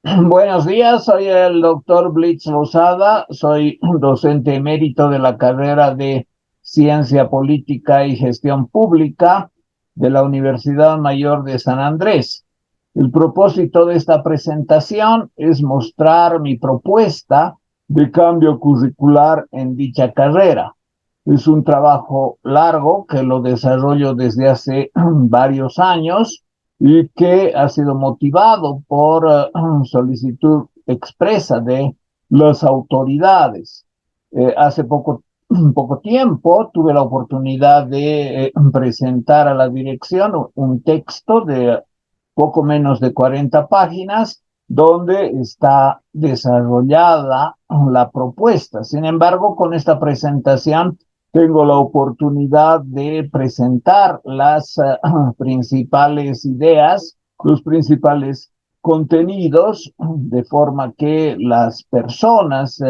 Buenos días, soy el doctor Blitz Lozada, soy docente emérito de la carrera de Ciencia Política y Gestión Pública de la Universidad Mayor de San Andrés. El propósito de esta presentación es mostrar mi propuesta de cambio curricular en dicha carrera. Es un trabajo largo que lo desarrollo desde hace varios años y que ha sido motivado por solicitud expresa de las autoridades. Hace poco tiempo tuve la oportunidad de presentar a la dirección un texto de poco menos de 40 páginas donde está desarrollada la propuesta. Sin embargo, con esta presentación tengo la oportunidad de presentar las principales ideas, los principales contenidos, de forma que las personas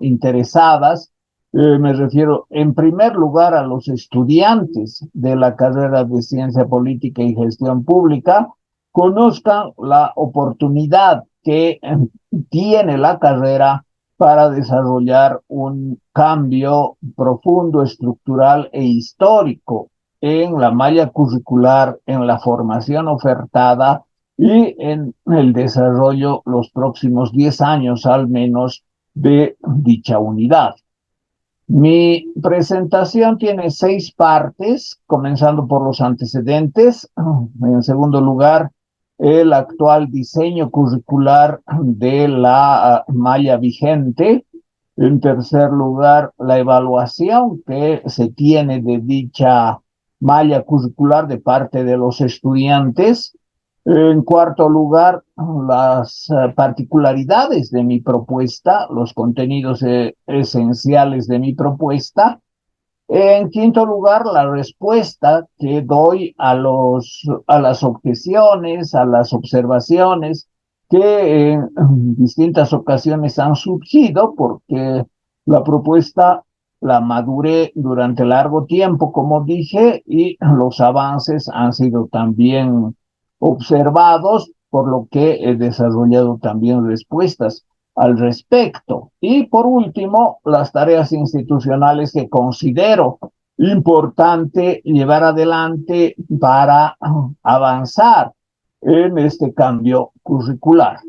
interesadas, me refiero en primer lugar a los estudiantes de la carrera de Ciencia Política y Gestión Pública, conozcan la oportunidad que tiene la carrera para desarrollar un cambio profundo, estructural e histórico en la malla curricular, en la formación ofertada y en el desarrollo los próximos 10 años al menos de dicha unidad. Mi presentación tiene 6 partes, comenzando por los antecedentes. En segundo lugar, el actual diseño curricular de la malla vigente. En tercer lugar, la evaluación que se tiene de dicha malla curricular de parte de los estudiantes. En cuarto lugar, las particularidades de mi propuesta, los contenidos esenciales de mi propuesta. En quinto lugar, la respuesta que doy a las objeciones, a las observaciones que en distintas ocasiones han surgido, porque la propuesta la maduré durante largo tiempo, como dije, y los avances han sido también observados, por lo que he desarrollado también respuestas al respecto. Y por último, las tareas institucionales que considero importante llevar adelante para avanzar en este cambio curricular.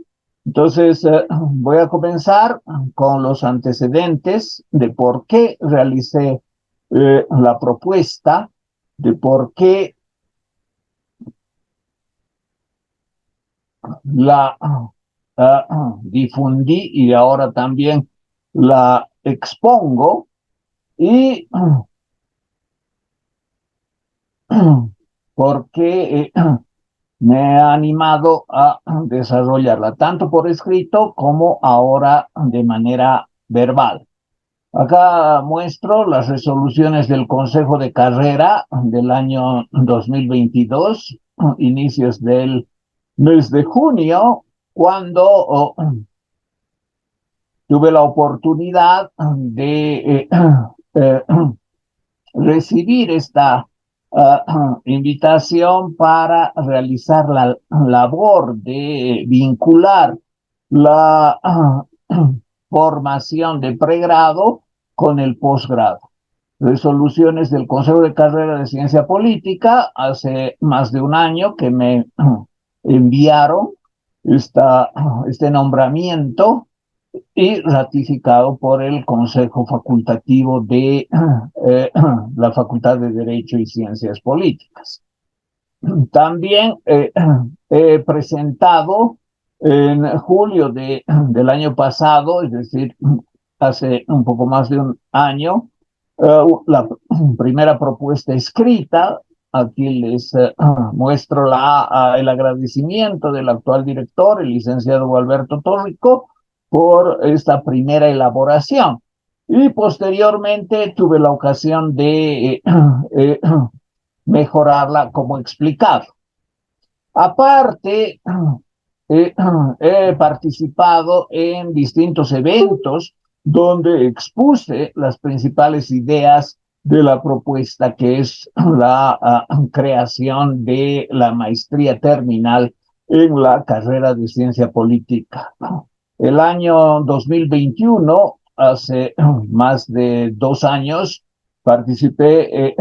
Entonces, voy a comenzar con los antecedentes de por qué realicé la propuesta, de por qué la difundí y ahora también la expongo y porque me ha animado a desarrollarla, tanto por escrito como ahora de manera verbal. Acá muestro las resoluciones del Consejo de Carrera del año 2022, inicios del mes de junio, cuando tuve la oportunidad de eh, recibir esta invitación para realizar la labor de vincular la formación de pregrado con el posgrado. Resoluciones del Consejo de Carrera de Ciencia Política hace más de un año que me enviaron este nombramiento y ratificado por el Consejo Facultativo de la Facultad de Derecho y Ciencias Políticas. También he presentado en julio del año pasado, es decir, hace un poco más de un año, la primera propuesta escrita. Aquí les muestro el agradecimiento del actual director, el licenciado Alberto Torrico, por esta primera elaboración. Y posteriormente tuve la ocasión de mejorarla como explicado. Aparte, he participado en distintos eventos donde expuse las principales ideas de la propuesta, que es la creación de la maestría terminal en la carrera de ciencia política. El año 2021, hace más de 2 años, participé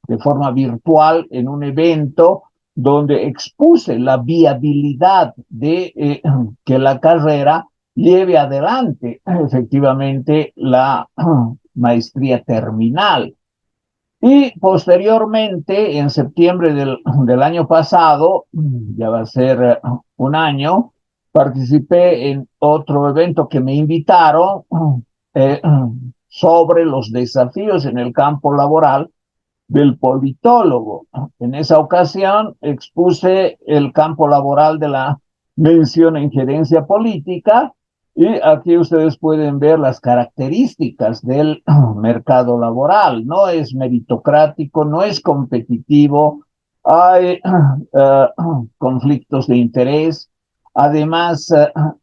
de forma virtual en un evento donde expuse la viabilidad de que la carrera lleve adelante efectivamente la maestría terminal. Y posteriormente, en septiembre del año pasado, ya va a ser un año, participé en otro evento que me invitaron eh, sobre los desafíos en el campo laboral del politólogo. En esa ocasión expuse el campo laboral de la mención en gerencia política y aquí ustedes pueden ver las características del mercado laboral. No es meritocrático, no es competitivo, hay conflictos de interés. Además,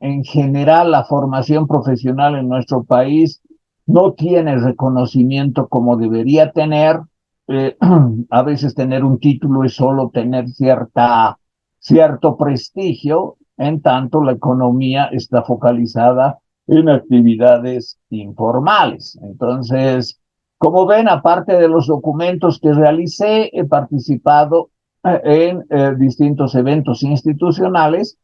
en general, la formación profesional en nuestro país no tiene reconocimiento como debería tener. A veces tener un título es solo tener cierto prestigio, en tanto la economía está focalizada en actividades informales. Entonces, como ven, aparte de los documentos que realicé, he participado en distintos eventos institucionales,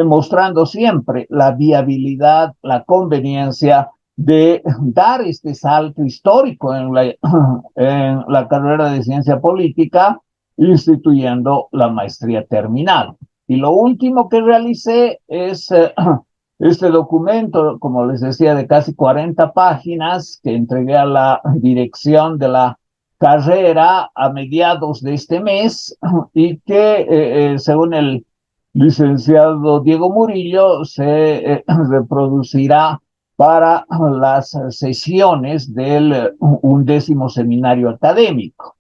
mostrando siempre la viabilidad, la conveniencia de dar este salto histórico en la carrera de ciencia política, instituyendo la maestría terminal. Y lo último que realicé es este documento, como les decía, de casi 40 páginas que entregué a la dirección de la carrera a mediados de este mes y que, según el licenciado Diego Murillo, se reproducirá para las sesiones del 11º seminario académico.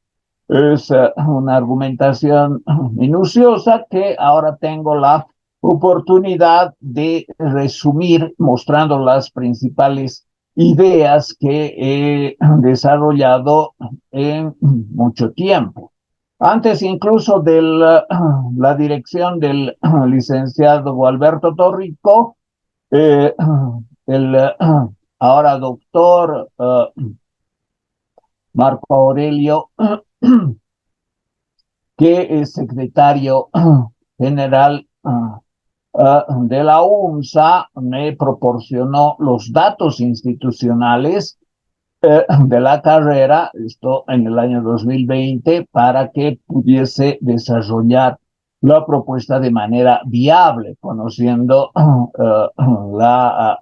Es una argumentación minuciosa que ahora tengo la oportunidad de resumir mostrando las principales ideas que he desarrollado en mucho tiempo. Antes incluso de la dirección del licenciado Gualberto Torrico, eh, el ahora doctor Marco Aurelio, que es secretario general de la UNSA, me proporcionó los datos institucionales de la carrera, esto en el año 2020, para que pudiese desarrollar la propuesta de manera viable, conociendo la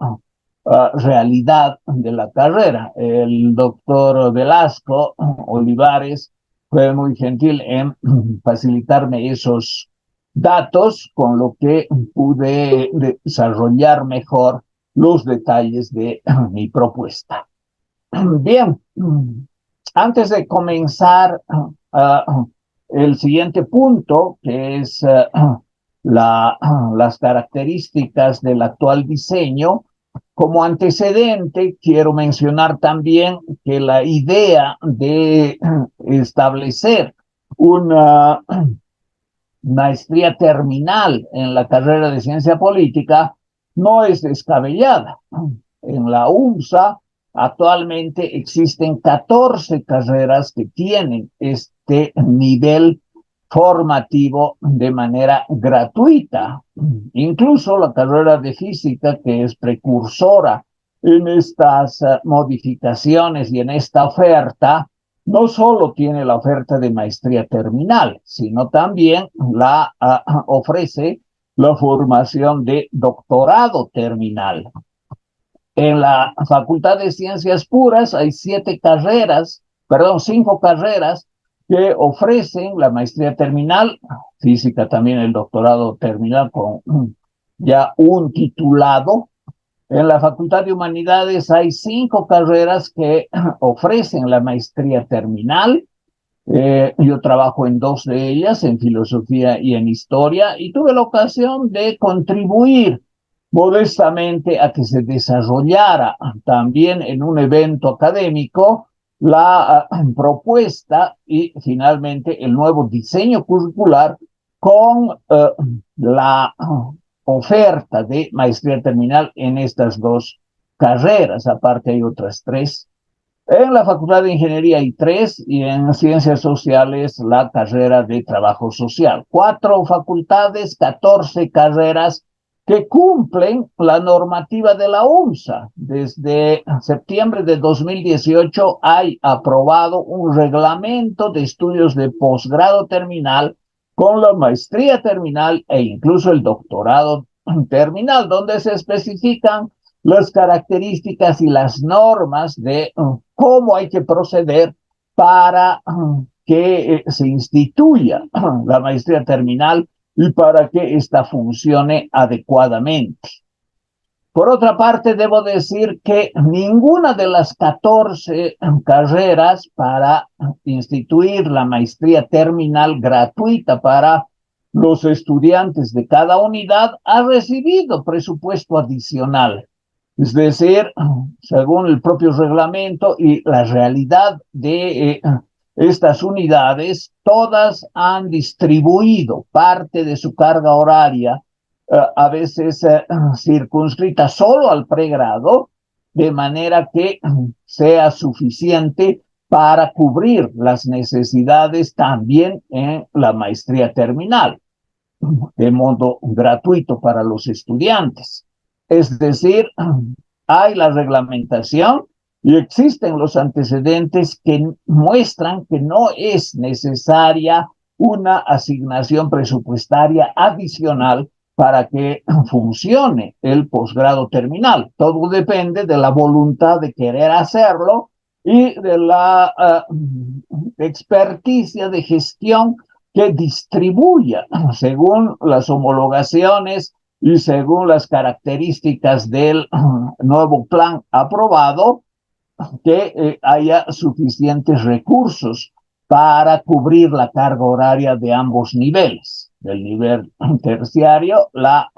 realidad de la carrera. El doctor Velasco Olivares fue muy gentil en facilitarme esos datos, con lo que pude desarrollar mejor los detalles de mi propuesta. Bien, antes de comenzar el siguiente punto, que es las características del actual diseño, como antecedente quiero mencionar también que la idea de establecer una maestría terminal en la carrera de ciencia política no es descabellada. En la UNSA actualmente existen 14 carreras que tienen este nivel formativo de manera gratuita. Incluso la carrera de física, que es precursora en estas modificaciones y en esta oferta, no solo tiene la oferta de maestría terminal, sino también ofrece la formación de doctorado terminal. En la Facultad de Ciencias Puras hay 5 carreras que ofrecen la maestría terminal, física también el doctorado terminal con ya un titulado. En la Facultad de Humanidades hay 5 carreras que ofrecen la maestría terminal. Yo trabajo en 2 de ellas, en filosofía y en historia, y tuve la ocasión de contribuir modestamente a que se desarrollara también en un evento académico la propuesta y finalmente el nuevo diseño curricular con la oferta de maestría terminal en estas dos carreras. Aparte hay otras tres. En la Facultad de Ingeniería hay tres y en Ciencias Sociales la carrera de Trabajo Social. 4 facultades, 14 carreras que cumplen la normativa de la UNSA. Desde septiembre de 2018 hay aprobado un reglamento de estudios de posgrado terminal con la maestría terminal e incluso el doctorado terminal, donde se especifican las características y las normas de cómo hay que proceder para que se instituya la maestría terminal y para que ésta funcione adecuadamente. Por otra parte, debo decir que ninguna de las 14 carreras para instituir la maestría terminal gratuita para los estudiantes de cada unidad ha recibido presupuesto adicional. Es decir, según el propio reglamento y la realidad de estas unidades, todas han distribuido parte de su carga horaria, a veces circunscrita solo al pregrado, de manera que sea suficiente para cubrir las necesidades también en la maestría terminal, de modo gratuito para los estudiantes. Es decir, hay la reglamentación y existen los antecedentes que muestran que no es necesaria una asignación presupuestaria adicional para que funcione el posgrado terminal. Todo depende de la voluntad de querer hacerlo y de la experticia de gestión que distribuya según las homologaciones y según las características del nuevo plan aprobado, que haya suficientes recursos para cubrir la carga horaria de ambos niveles, del nivel terciario, la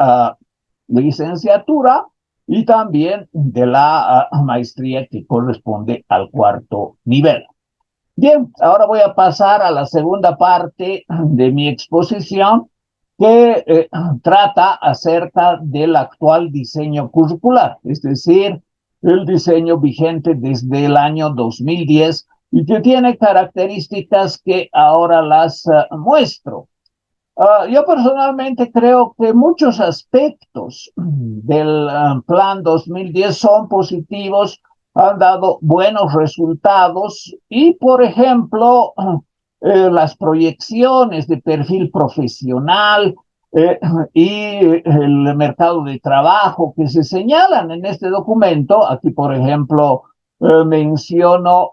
licenciatura y también de la maestría que corresponde al 4º nivel. Bien, ahora voy a pasar a la segunda parte de mi exposición que trata acerca del actual diseño curricular, es decir, el diseño vigente desde el año 2010 y que tiene características que ahora las muestro. Yo personalmente creo que muchos aspectos del plan 2010 son positivos, han dado buenos resultados y, por ejemplo, las proyecciones de perfil profesional y el mercado de trabajo que se señalan en este documento. Aquí, por ejemplo, menciono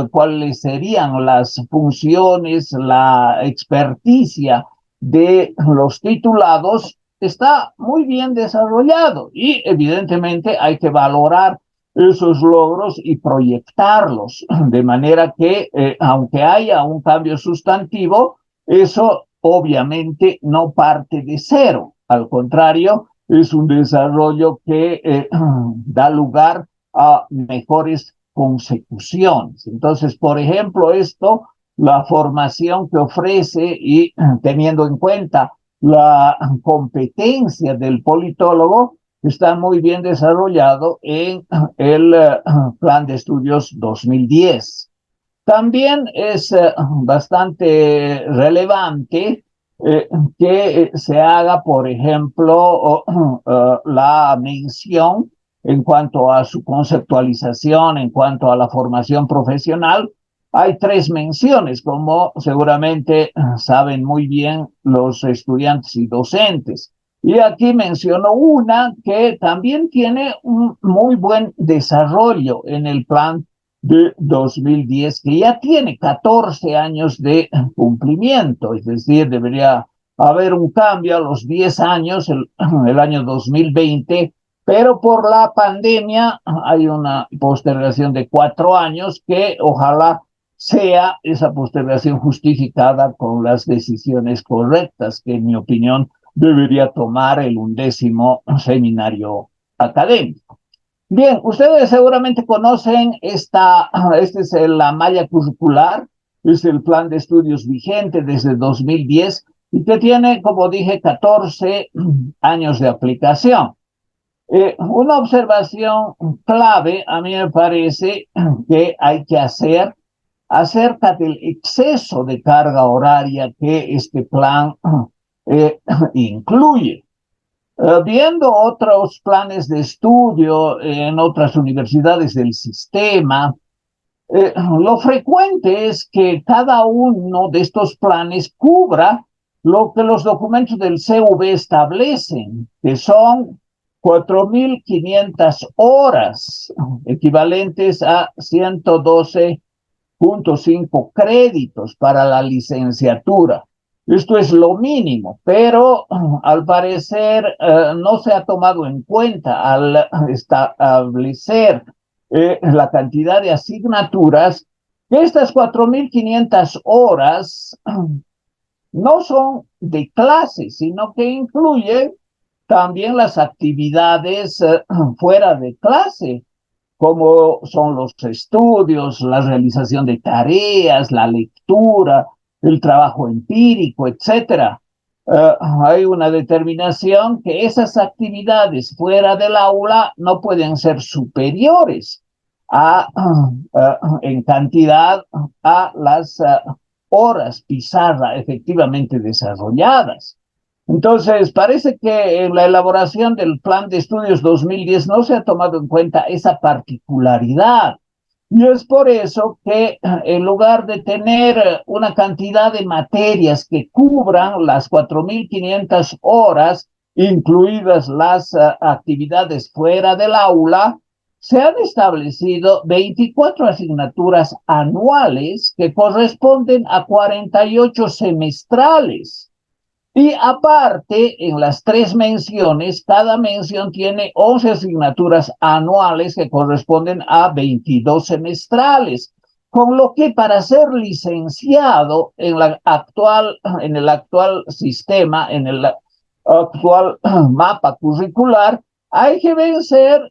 cuáles serían las funciones, la experticia de los titulados, está muy bien desarrollado y evidentemente hay que valorar esos logros y proyectarlos, de manera que aunque haya un cambio sustantivo, eso obviamente no parte de cero, al contrario, es un desarrollo que da lugar a mejores consecuciones. Entonces, por ejemplo, esto, la formación que ofrece y teniendo en cuenta la competencia del politólogo, está muy bien desarrollado en el Plan de Estudios 2010. También es bastante relevante que se haga, por ejemplo, la mención en cuanto a su conceptualización, en cuanto a la formación profesional. Hay 3 menciones, como seguramente saben muy bien los estudiantes y docentes. Y aquí menciono una que también tiene un muy buen desarrollo en el plan de 2010, que ya tiene 14 años de cumplimiento, es decir, debería haber un cambio a los 10 años, el año 2020, pero por la pandemia hay una postergación de 4 años que ojalá sea esa postergación justificada con las decisiones correctas que, en mi opinión, debería tomar el 11º seminario académico. Bien, ustedes seguramente conocen este es la malla curricular, es el plan de estudios vigente desde 2010 y que tiene, como dije, 14 años de aplicación. Una observación clave, a mí me parece, que hay que hacer acerca del exceso de carga horaria que este plan incluye. Viendo otros planes de estudio en otras universidades del sistema, lo frecuente es que cada uno de estos planes cubra lo que los documentos del CV establecen, que son 4.500 horas, equivalentes a 112.5 créditos para la licenciatura. Esto es lo mínimo, pero al parecer no se ha tomado en cuenta al establecer la cantidad de asignaturas, que estas 4.500 horas no son de clase, sino que incluyen también las actividades fuera de clase, como son los estudios, la realización de tareas, la lectura, el trabajo empírico, etcétera. Hay una determinación que esas actividades fuera del aula no pueden ser superiores en cantidad a las horas pizarra efectivamente desarrolladas. Entonces, parece que en la elaboración del Plan de Estudios 2010 no se ha tomado en cuenta esa particularidad. Y es por eso que en lugar de tener una cantidad de materias que cubran las 4.500 horas, incluidas las actividades fuera del aula, se han establecido 24 asignaturas anuales que corresponden a 48 semestrales. Y aparte, en las tres menciones, cada mención tiene 11 asignaturas anuales que corresponden a 22 semestrales, con lo que para ser licenciado en el actual sistema, en el actual mapa curricular, hay que vencer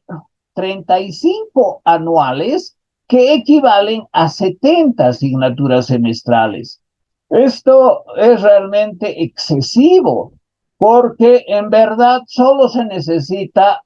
35 anuales que equivalen a 70 asignaturas semestrales. Esto es realmente excesivo, porque en verdad solo se necesita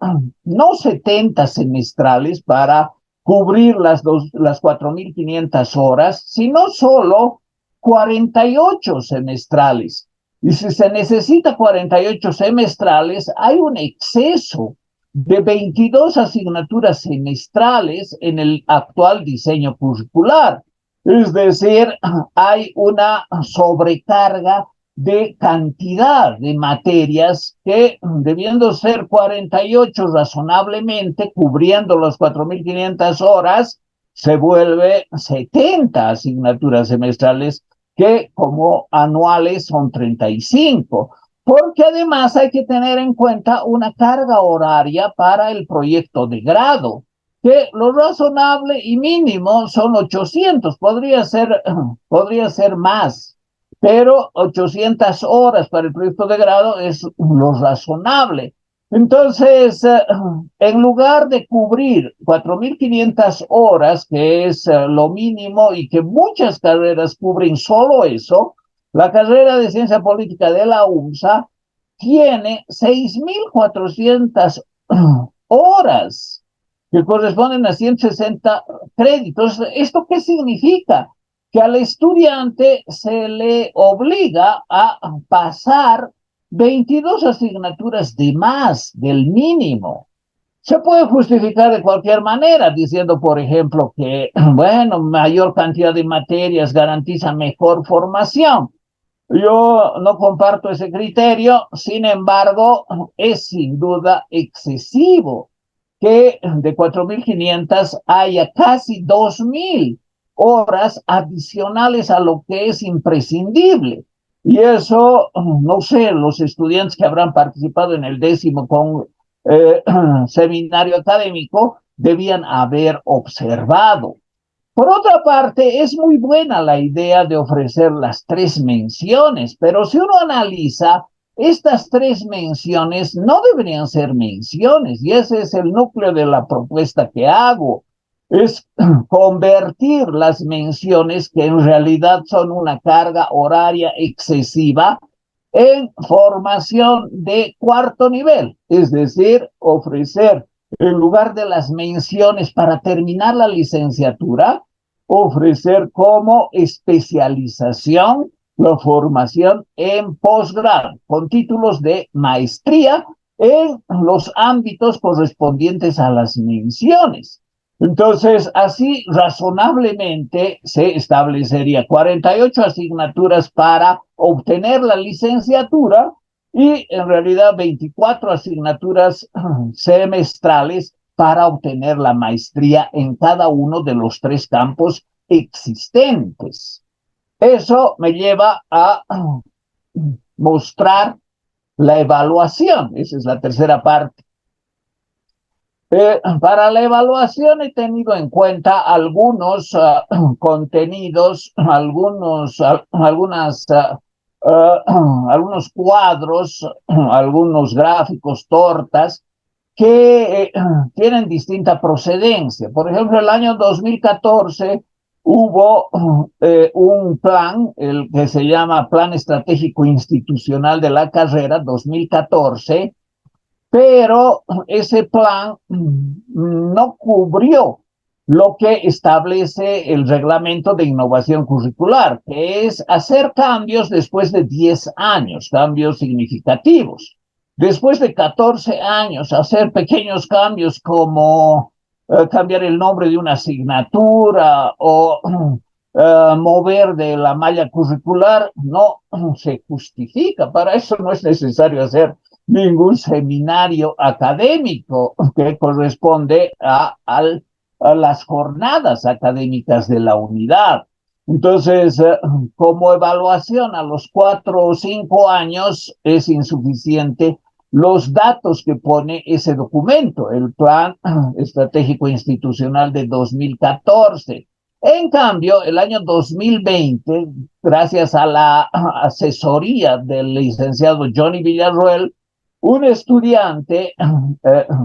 no 70 semestrales para cubrir las 4.500 horas, sino solo 48 semestrales. Y si se necesita 48 semestrales, hay un exceso de 22 asignaturas semestrales en el actual diseño curricular. Es decir, hay una sobrecarga de cantidad de materias que, debiendo ser 48 razonablemente, cubriendo las 4.500 horas, se vuelve 70 asignaturas semestrales que como anuales son 35. Porque además hay que tener en cuenta una carga horaria para el proyecto de grado, que lo razonable y mínimo son 800, podría ser más, pero 800 horas para el proyecto de grado es lo razonable. Entonces, en lugar de cubrir 4.500 horas, que es lo mínimo y que muchas carreras cubren solo eso, la carrera de Ciencia Política de la UNSA tiene 6.400 horas que corresponden a 160 créditos. ¿Esto qué significa? Que al estudiante se le obliga a pasar 22 asignaturas de más del mínimo. Se puede justificar de cualquier manera, diciendo, por ejemplo, que, bueno, mayor cantidad de materias garantiza mejor formación. Yo no comparto ese criterio, sin embargo, es sin duda excesivo que de 4.500 haya casi 2.000 horas adicionales a lo que es imprescindible. Y eso, no sé, los estudiantes que habrán participado en el 10º seminario académico debían haber observado. Por otra parte, es muy buena la idea de ofrecer las tres menciones, pero si uno analiza, estas tres menciones no deberían ser menciones, y ese es el núcleo de la propuesta que hago, es convertir las menciones, que en realidad son una carga horaria excesiva, en formación de cuarto nivel, es decir, ofrecer, en lugar de las menciones para terminar la licenciatura, ofrecer como especialización la formación en posgrado, con títulos de maestría en los ámbitos correspondientes a las menciones. Entonces, así razonablemente se establecería 48 asignaturas para obtener la licenciatura y en realidad 24 asignaturas semestrales para obtener la maestría en cada uno de los tres campos existentes. Eso me lleva a mostrar la evaluación, esa es la tercera parte. Para la evaluación he tenido en cuenta algunos contenidos, algunos cuadros, algunos gráficos, tortas, que tienen distinta procedencia. Por ejemplo, el año 2014 hubo un plan, el que se llama Plan Estratégico Institucional de la Carrera 2014, pero ese plan no cubrió lo que establece el reglamento de innovación curricular, que es hacer cambios después de 10 años, cambios significativos. Después de 14 años, hacer pequeños cambios como cambiar el nombre de una asignatura o mover de la malla curricular, no se justifica. Para eso no es necesario hacer ningún seminario académico que corresponde a las jornadas académicas de la unidad. Entonces, como evaluación a los 4 o 5 años es insuficiente los datos que pone ese documento, el Plan Estratégico Institucional de 2014. En cambio, el año 2020, gracias a la asesoría del licenciado Johnny Villarroel, un estudiante,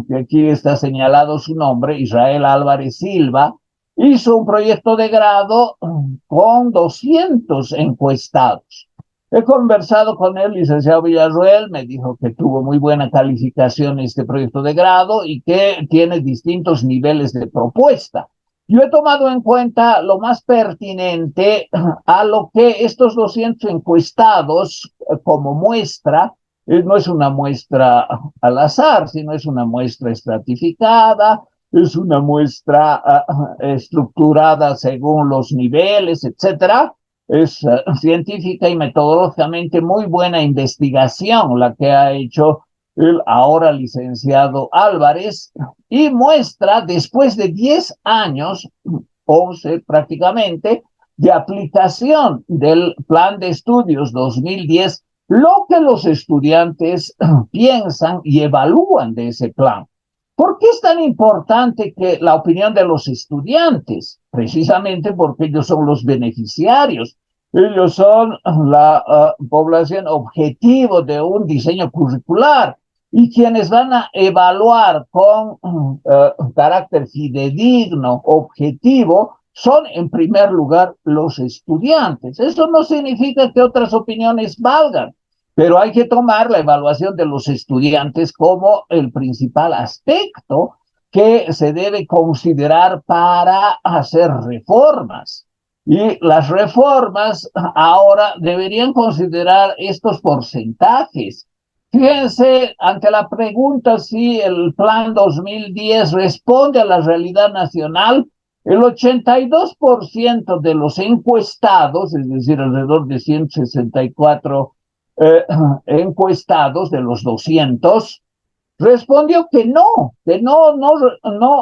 que aquí está señalado su nombre, Israel Álvarez Silva, hizo un proyecto de grado con 200 encuestados. He conversado con el licenciado Villarroel, me dijo que tuvo muy buena calificación este proyecto de grado y que tiene distintos niveles de propuesta. Yo he tomado en cuenta lo más pertinente a lo que estos 200 encuestados como muestra, no es una muestra al azar, sino es una muestra estratificada, es una muestra estructurada según los niveles, etcétera. Es científica y metodológicamente muy buena investigación la que ha hecho el ahora licenciado Álvarez y muestra después de 10 años, 11 prácticamente, de aplicación del plan de estudios 2010, lo que los estudiantes piensan y evalúan de ese plan. ¿Por qué es tan importante que la opinión de los estudiantes? Precisamente porque ellos son los beneficiarios. Ellos son la población objetivo de un diseño curricular y quienes van a evaluar con carácter fidedigno, objetivo, son en primer lugar los estudiantes. Eso no significa que otras opiniones valgan, pero hay que tomar la evaluación de los estudiantes como el principal aspecto que se debe considerar para hacer reformas. Y las reformas ahora deberían considerar estos porcentajes. Fíjense, ante la pregunta si el plan 2010 responde a la realidad nacional, el 82% de los encuestados, es decir, alrededor de 164 encuestados de los 200, respondió que no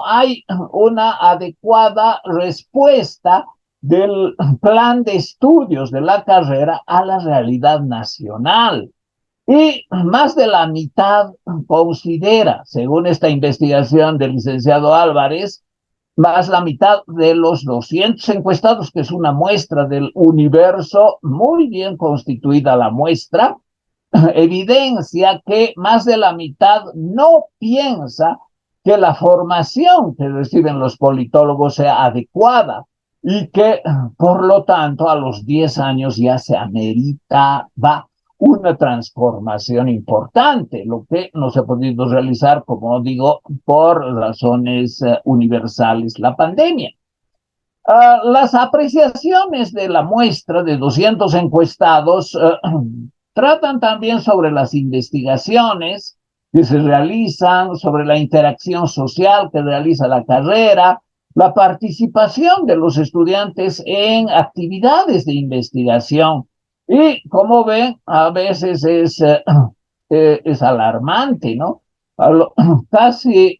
hay una adecuada respuesta del plan de estudios de la carrera a la realidad nacional. Y más de la mitad considera, según esta investigación del licenciado Álvarez, más la mitad de los 200 encuestados, que es una muestra del universo, muy bien constituida la muestra, evidencia que más de la mitad no piensa que la formación que reciben los politólogos sea adecuada y que, por lo tanto, a los 10 años ya se ameritaba una transformación importante, lo que no se ha podido realizar, como digo, por razones universales, la pandemia. Las apreciaciones de la muestra de 200 encuestados tratan también sobre las investigaciones que se realizan, sobre la interacción social que realiza la carrera, la participación de los estudiantes en actividades de investigación. Y como ven, a veces es alarmante, ¿no? Casi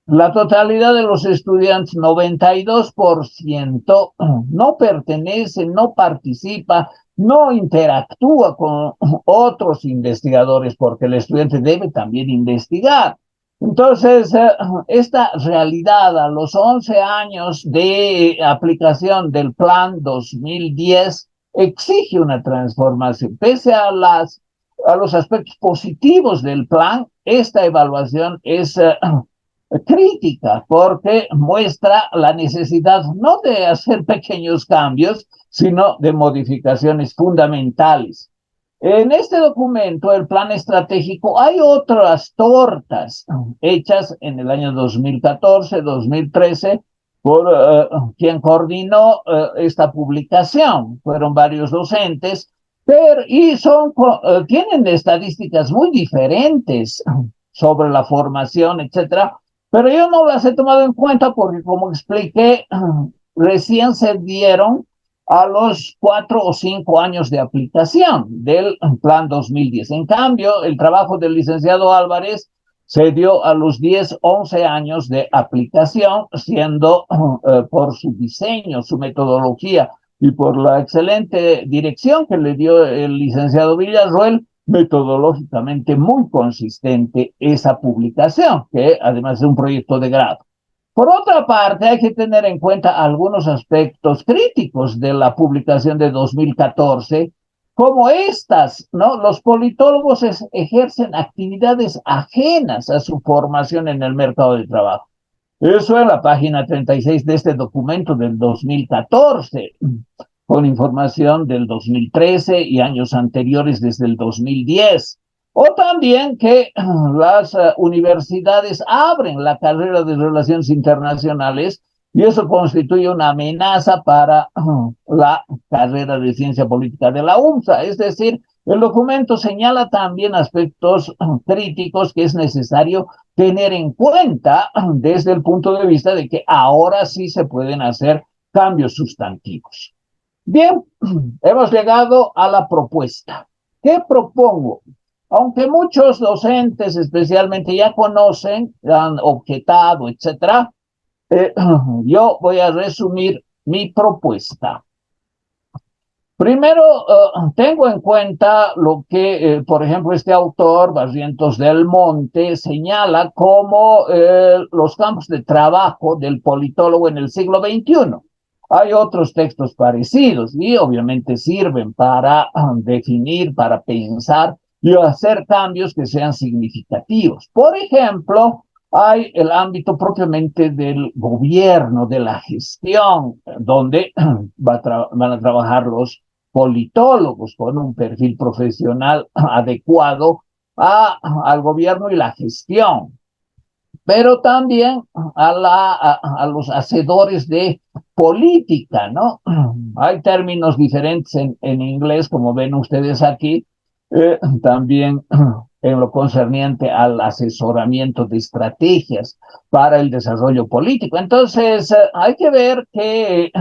la totalidad de los estudiantes, 92%, no pertenece, no participa, no interactúa con otros investigadores, porque el estudiante debe también investigar. Entonces, esta realidad a los 11 años de aplicación del Plan 2010 exige una transformación. Pese a los aspectos positivos del plan, esta evaluación es crítica porque muestra la necesidad no de hacer pequeños cambios, sino de modificaciones fundamentales. En este documento, el plan estratégico, hay otras tortas hechas en el año 2014, 2013, por quien coordinó esta publicación. Fueron varios docentes, y tienen estadísticas muy diferentes sobre la formación, etcétera, pero yo no las he tomado en cuenta porque, como expliqué, recién se dieron a los 4 o 5 años de aplicación del Plan 2010. En cambio, el trabajo del licenciado Álvarez se dio a los 10, 11 años de aplicación, siendo por su diseño, su metodología y por la excelente dirección que le dio el licenciado Villarroel, metodológicamente muy consistente esa publicación, que además es un proyecto de grado. Por otra parte, hay que tener en cuenta algunos aspectos críticos de la publicación de 2014, como estas, ¿no? Los politólogos ejercen actividades ajenas a su formación en el mercado de trabajo. Eso en la página 36 de este documento del 2014, con información del 2013 y años anteriores desde el 2010. O también que las universidades abren la carrera de Relaciones Internacionales y eso constituye una amenaza para la carrera de Ciencia Política de la UNSA. Es decir, el documento señala también aspectos críticos que es necesario tener en cuenta desde el punto de vista de que ahora sí se pueden hacer cambios sustantivos. Bien, hemos llegado a la propuesta. ¿Qué propongo? Aunque muchos docentes especialmente ya conocen, han objetado, etcétera, yo voy a resumir mi propuesta. Primero, tengo en cuenta lo que, por ejemplo, este autor, Barrientos del Monte, señala como los campos de trabajo del politólogo en el siglo XXI. Hay otros textos parecidos y obviamente sirven para definir, para pensar y hacer cambios que sean significativos. Por ejemplo, hay el ámbito propiamente del gobierno, de la gestión, donde van a trabajar los politólogos con un perfil profesional adecuado al gobierno y la gestión, pero también a los hacedores de política, ¿no? Hay términos diferentes en inglés, como ven ustedes aquí, también en lo concerniente al asesoramiento de estrategias para el desarrollo político. Entonces, hay que ver que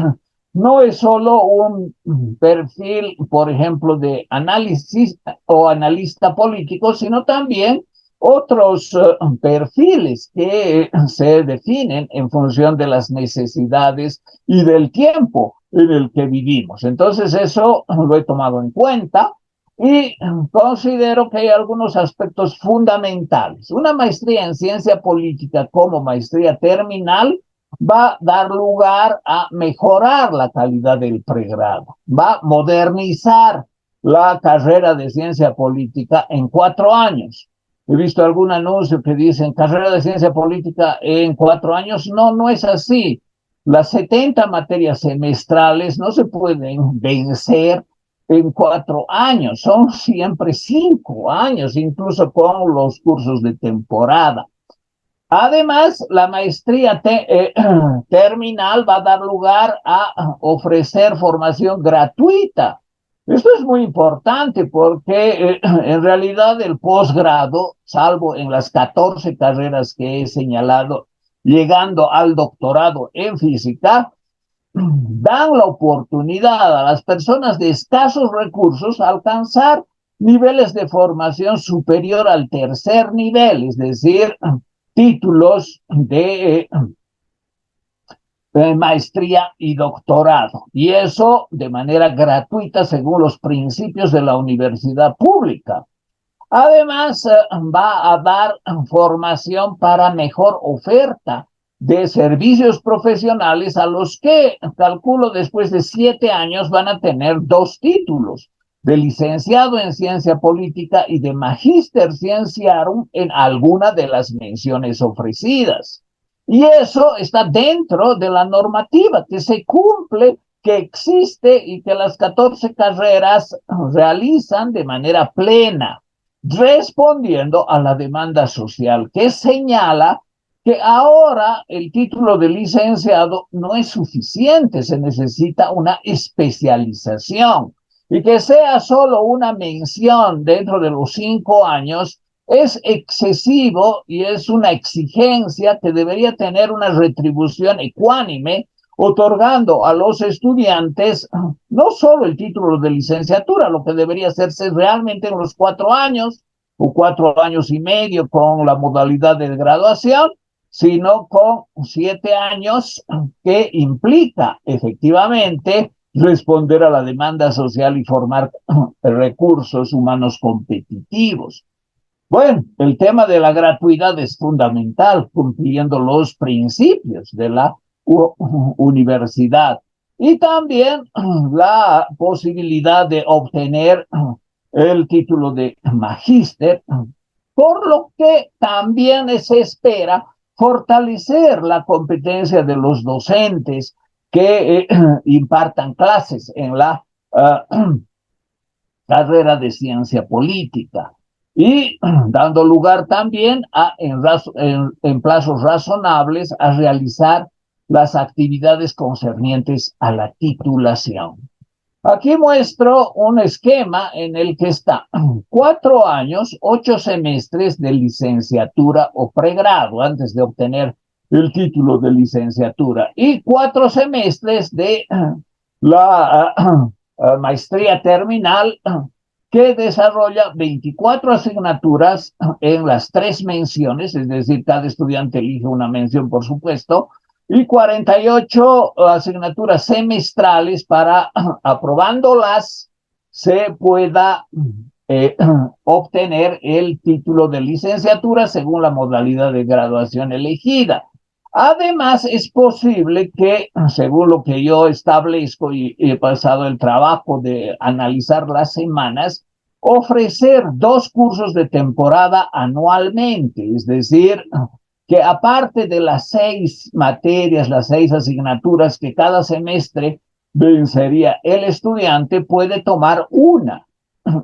no es solo un perfil, por ejemplo, de análisis o analista político, sino también otros perfiles que se definen en función de las necesidades y del tiempo en el que vivimos. Entonces, eso lo he tomado en cuenta y considero que hay algunos aspectos fundamentales. Una maestría en ciencia política como maestría terminal va a dar lugar a mejorar la calidad del pregrado, va a modernizar la carrera de ciencia política en 4 años. He visto algún anuncio que dicen carrera de ciencia política en 4 años. No, no es así. Las 70 materias semestrales no se pueden vencer en 4 años, son siempre 5 años, incluso con los cursos de temporada. Además, la maestría terminal va a dar lugar a ofrecer formación gratuita. Esto es muy importante porque en realidad el posgrado, salvo en las 14 carreras que he señalado, llegando al doctorado en física, dan la oportunidad a las personas de escasos recursos a alcanzar niveles de formación superior al tercer nivel, es decir, títulos de maestría y doctorado, y eso de manera gratuita según los principios de la universidad pública. Además, va a dar formación para mejor oferta de servicios profesionales a los que, calculo, después de 7 años van a tener 2 títulos, de licenciado en ciencia política y de magíster cienciarum en alguna de las menciones ofrecidas. Y eso está dentro de la normativa que se cumple, que existe y que las 14 carreras realizan de manera plena, respondiendo a la demanda social, que señala que ahora el título de licenciado no es suficiente, se necesita una especialización, y que sea solo una mención dentro de los 5 años es excesivo y es una exigencia que debería tener una retribución ecuánime, otorgando a los estudiantes no solo el título de licenciatura, lo que debería hacerse realmente en los 4 años o 4 años y medio con la modalidad de graduación, sino con 7 años que implica efectivamente responder a la demanda social y formar recursos humanos competitivos. Bueno, el tema de la gratuidad es fundamental, cumpliendo los principios de la universidad. Y también la posibilidad de obtener el título de magíster, por lo que también se espera fortalecer la competencia de los docentes que impartan clases en la carrera de ciencia política, y dando lugar también en plazos razonables a realizar las actividades concernientes a la titulación. Aquí muestro un esquema en el que está 4 años, 8 semestres de licenciatura o pregrado antes de obtener el título de licenciatura, y 4 semestres de la maestría terminal, que desarrolla 24 asignaturas en las 3 menciones, es decir, cada estudiante elige una mención, por supuesto, y 48 asignaturas semestrales para, aprobándolas, se pueda obtener el título de licenciatura según la modalidad de graduación elegida. Además, es posible que, según lo que yo establezco y he pasado el trabajo de analizar las semanas, ofrecer 2 cursos de temporada anualmente, es decir, que aparte de las 6 materias, las 6 asignaturas que cada semestre vencería el estudiante, puede tomar una.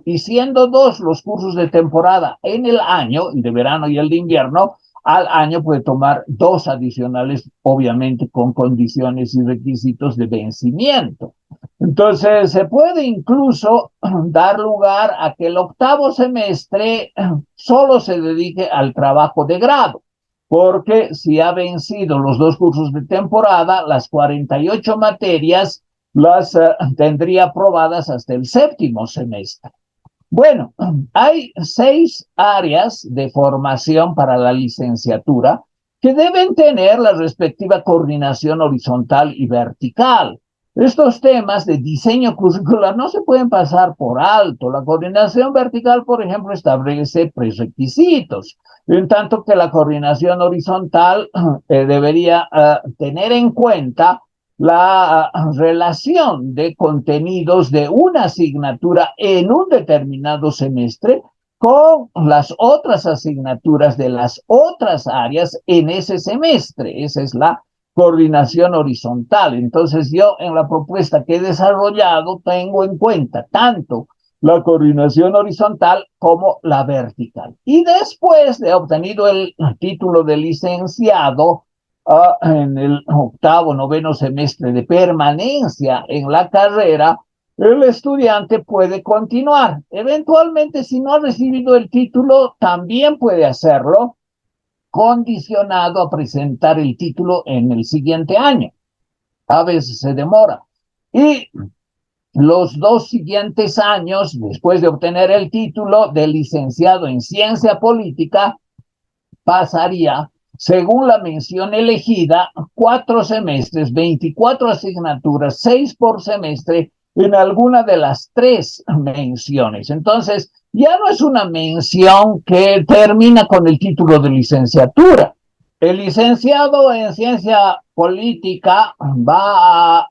Y siendo 2 los cursos de temporada en el año, el de verano y el de invierno, al año puede tomar 2 adicionales, obviamente con condiciones y requisitos de vencimiento. Entonces, se puede incluso dar lugar a que el 8º semestre solo se dedique al trabajo de grado, porque si ha vencido los 2 cursos de temporada, las 48 materias las tendría aprobadas hasta el 7º semestre. Bueno, hay 6 áreas de formación para la licenciatura que deben tener la respectiva coordinación horizontal y vertical. Estos temas de diseño curricular no se pueden pasar por alto. La coordinación vertical, por ejemplo, establece prerequisitos, en tanto que la coordinación horizontal debería tener en cuenta la relación de contenidos de una asignatura en un determinado semestre con las otras asignaturas de las otras áreas en ese semestre. Esa es la coordinación horizontal. Entonces yo en la propuesta que he desarrollado tengo en cuenta tanto la coordinación horizontal como la vertical. Y después de obtenido el título de licenciado, en el octavo, noveno semestre de permanencia en la carrera, el estudiante puede continuar. Eventualmente, si no ha recibido el título, también puede hacerlo, condicionado a presentar el título en el siguiente año. A veces se demora. Y los 2 siguientes años, después de obtener el título de licenciado en ciencia política, pasaría, según la mención elegida, 4 semestres, 24 asignaturas, 6 por semestre en alguna de las 3 menciones. Entonces, ya no es una mención que termina con el título de licenciatura. El licenciado en ciencia política va a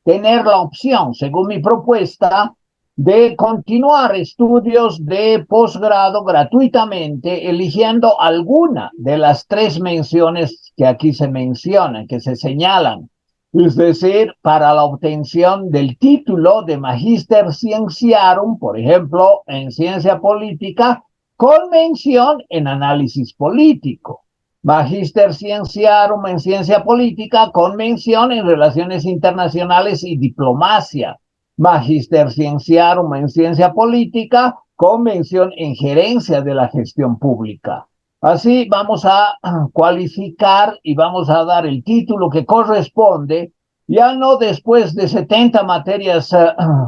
tener la opción, según mi propuesta, de continuar estudios de posgrado gratuitamente, eligiendo alguna de las 3 menciones que aquí se mencionan, que se señalan. Es decir, para la obtención del título de Magister Scientiarum, por ejemplo, en ciencia política, con mención en análisis político. Magister Scientiarum en ciencia política con mención en relaciones internacionales y diplomacia. Magister Scientiarum en ciencia política con mención en gerencia de la gestión pública. Así vamos a cualificar y vamos a dar el título que corresponde, ya no después de 70 materias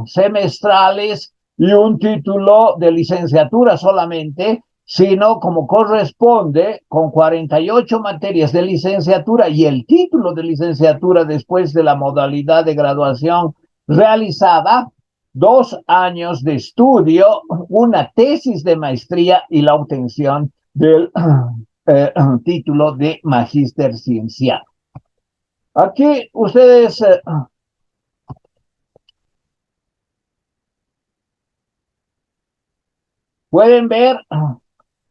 semestrales y un título de licenciatura solamente, sino como corresponde, con 48 materias de licenciatura y el título de licenciatura después de la modalidad de graduación realizada, 2 años de estudio, una tesis de maestría y la obtención del título de Magíster Cienciado. Aquí ustedes pueden ver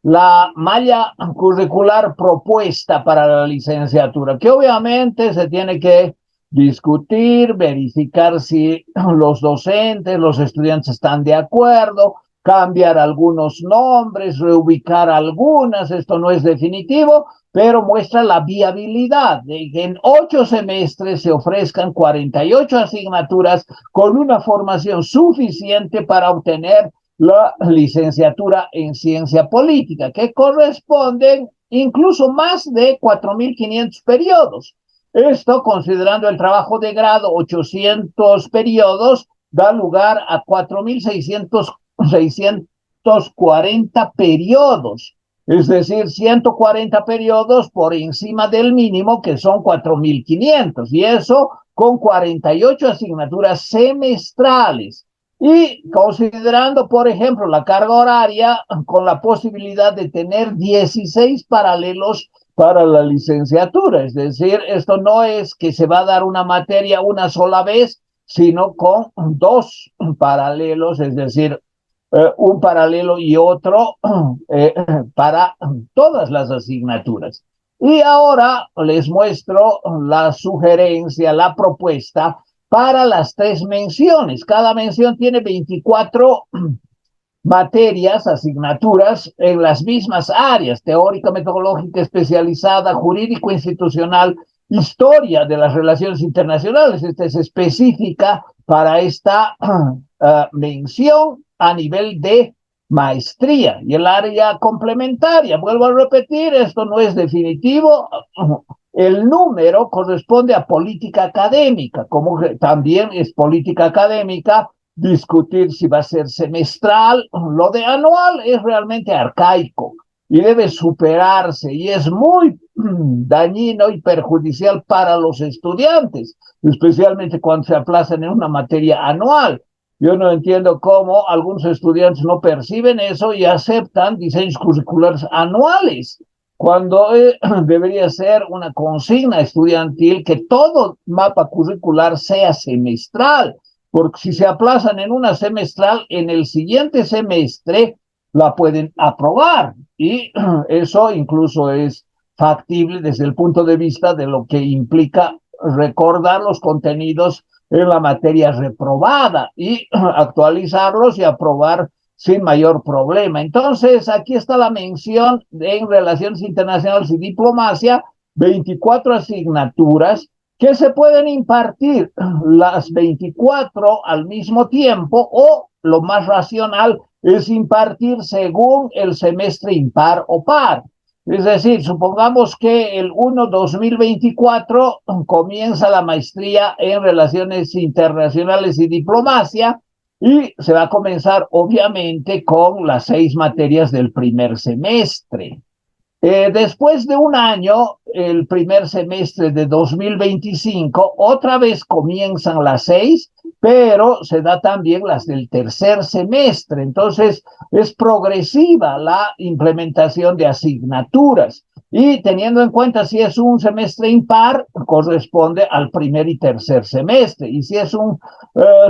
la malla curricular propuesta para la licenciatura, que obviamente se tiene que discutir, verificar si los docentes, los estudiantes están de acuerdo, cambiar algunos nombres, reubicar algunas, esto no es definitivo, pero muestra la viabilidad de que en 8 semestres se ofrezcan 48 asignaturas con una formación suficiente para obtener la licenciatura en ciencia política, que corresponden incluso más de 4.500 periodos. Esto, considerando el trabajo de grado, 800 periodos, da lugar a 4.640 periodos, es decir, 140 periodos por encima del mínimo, que son 4.500, y eso con 48 asignaturas semestrales. Y considerando, por ejemplo, la carga horaria con la posibilidad de tener 16 paralelos para la licenciatura. Es decir, esto no es que se va a dar una materia una sola vez, sino con 2 paralelos, es decir, un paralelo y otro para todas las asignaturas. Y ahora les muestro la sugerencia, la propuesta para las 3 menciones. Cada mención tiene 24 materias, asignaturas en las mismas áreas: teórica, metodológica, especializada, jurídico, institucional, historia de las relaciones internacionales. Esta es específica para esta mención a nivel de maestría. Y el área complementaria, vuelvo a repetir, esto no es definitivo. El número corresponde a política académica, como también es política académica discutir si va a ser semestral. Lo de anual es realmente arcaico y debe superarse, y es muy dañino y perjudicial para los estudiantes, especialmente cuando se aplazan en una materia anual. Yo no entiendo cómo algunos estudiantes no perciben eso y aceptan diseños curriculares anuales, cuando debería ser una consigna estudiantil que todo mapa curricular sea semestral, porque si se aplazan en una semestral, en el siguiente semestre la pueden aprobar, y eso incluso es factible desde el punto de vista de lo que implica recordar los contenidos en la materia reprobada y actualizarlos y aprobar sin mayor problema. Entonces, aquí está la mención en Relaciones Internacionales y Diplomacia, 24 asignaturas que se pueden impartir las 24 al mismo tiempo, o lo más racional es impartir según el semestre impar o par. Es decir, supongamos que el 1-2024 comienza la maestría en Relaciones Internacionales y Diplomacia, y se va a comenzar obviamente con las 6 materias del primer semestre. Después de un año, el primer semestre de 2025, otra vez comienzan las 6, pero se da también las del tercer semestre. Entonces, es progresiva la implementación de asignaturas. Y teniendo en cuenta si es un semestre impar, corresponde al primer y tercer semestre. Y si es un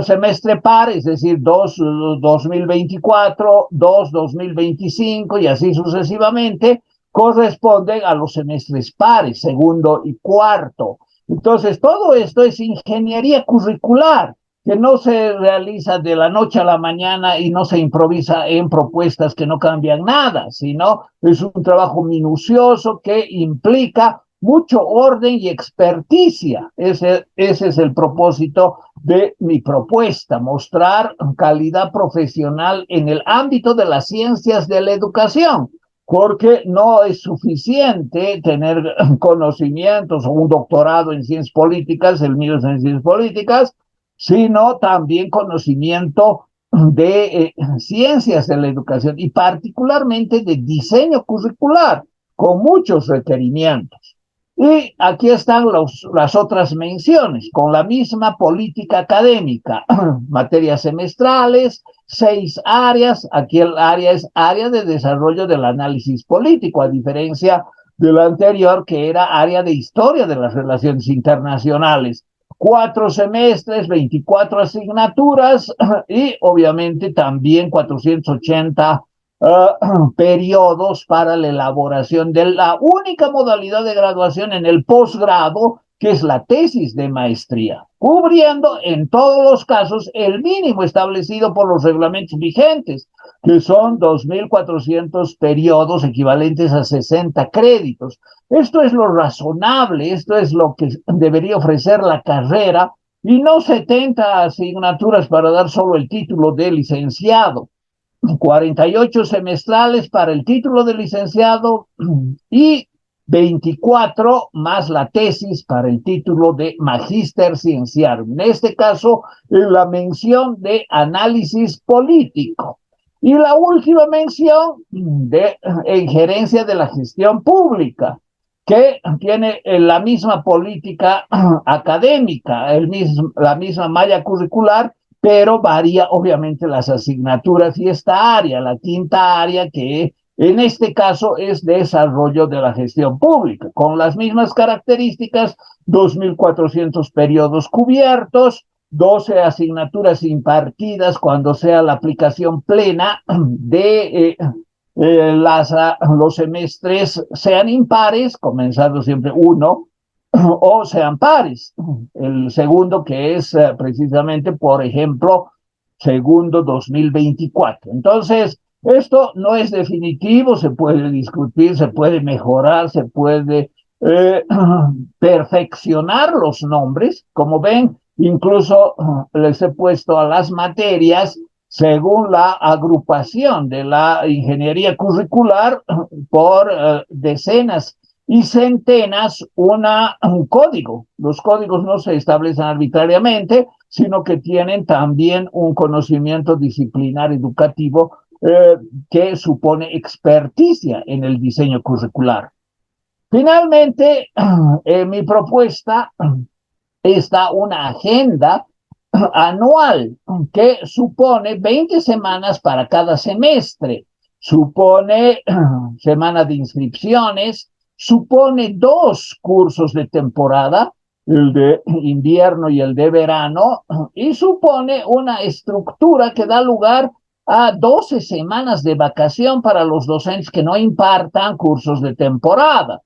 semestre par, es decir, 2024, 2025 y así sucesivamente, corresponden a los semestres pares, segundo y cuarto. Entonces, todo esto es ingeniería curricular, que no se realiza de la noche a la mañana y no se improvisa en propuestas que no cambian nada, sino es un trabajo minucioso que implica mucho orden y experticia. Ese es el propósito de mi propuesta, mostrar calidad profesional en el ámbito de las ciencias de la educación, porque no es suficiente tener conocimientos o un doctorado en ciencias políticas, el mío es en ciencias políticas, sino también conocimiento de ciencias de la educación y particularmente de diseño curricular, con muchos requerimientos. Y aquí están las otras menciones, con la misma política académica, materias semestrales, 6 áreas. Aquí el área es área de desarrollo del análisis político, a diferencia de la anterior, que era área de historia de las relaciones internacionales. 4 semestres, 24 asignaturas y obviamente también 480 periodos para la elaboración de la única modalidad de graduación en el posgrado, que es la tesis de maestría, cubriendo en todos los casos el mínimo establecido por los reglamentos vigentes, que son 2.400 periodos equivalentes a 60 créditos. Esto es lo razonable, esto es lo que debería ofrecer la carrera, y no 70 asignaturas para dar solo el título de licenciado. 48 semestrales para el título de licenciado y 24 más la tesis para el título de magíster cienciarum. En este caso, la mención de análisis político. Y la última mención de injerencia de la gestión pública, que tiene la misma política académica, la misma malla curricular, pero varía obviamente las asignaturas y esta área, la quinta área, que en este caso es desarrollo de la gestión pública, con las mismas características: 2.400 periodos cubiertos, 12 asignaturas impartidas cuando sea la aplicación plena de los semestres, sean impares, comenzando siempre uno, o sean pares. El segundo, que es precisamente, por ejemplo, segundo 2024. Entonces, esto no es definitivo, se puede discutir, se puede mejorar, se puede perfeccionar los nombres. Como ven, incluso les he puesto a las materias según la agrupación de la ingeniería curricular por decenas y centenas un código. Los códigos no se establecen arbitrariamente, sino que tienen también un conocimiento disciplinar educativo que supone experticia en el diseño curricular. Finalmente, en mi propuesta está una agenda anual que supone 20 semanas para cada semestre, supone semana de inscripciones, supone 2 cursos de temporada, el de invierno y el de verano, y supone una estructura que da lugar a 12 semanas de vacación para los docentes que no impartan cursos de temporada.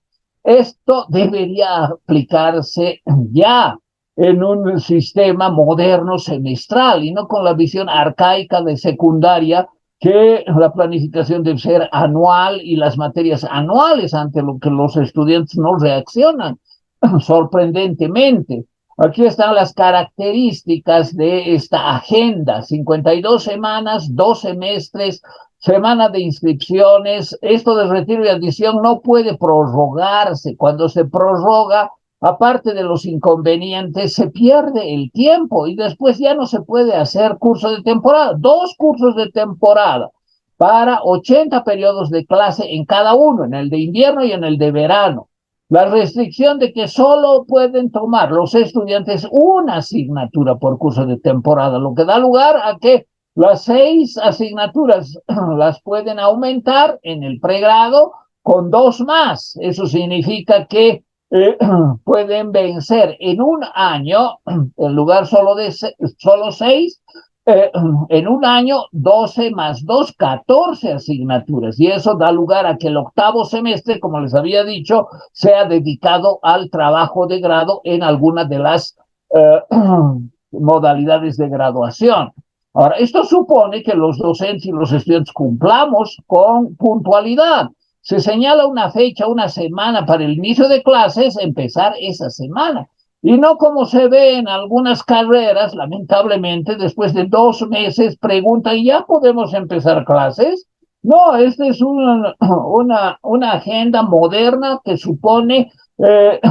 Esto debería aplicarse ya en un sistema moderno semestral y no con la visión arcaica de secundaria que la planificación debe ser anual y las materias anuales, ante lo que los estudiantes no reaccionan sorprendentemente. Aquí están las características de esta agenda: 52 semanas, 2 semestres, semana de inscripciones. Esto de retiro y adición no puede prorrogarse. Cuando se prorroga, aparte de los inconvenientes, se pierde el tiempo y después ya no se puede hacer curso de temporada. 2 cursos de temporada para 80 periodos de clase en cada uno, en el de invierno y en el de verano. La restricción de que solo pueden tomar los estudiantes una asignatura por curso de temporada, lo que da lugar a que las 6 asignaturas las pueden aumentar en el pregrado con 2 más. Eso significa que pueden vencer en un año, en lugar solo 6, en un año 12 más 2, 14 asignaturas. Y eso da lugar a que el octavo semestre, como les había dicho, sea dedicado al trabajo de grado en alguna de las modalidades de graduación. Ahora, esto supone que los docentes y los estudiantes cumplamos con puntualidad. Se señala una fecha, una semana para el inicio de clases, empezar esa semana. Y no como se ve en algunas carreras, lamentablemente, después de 2 meses preguntan, ¿ya podemos empezar clases? No, esta es una agenda moderna que supone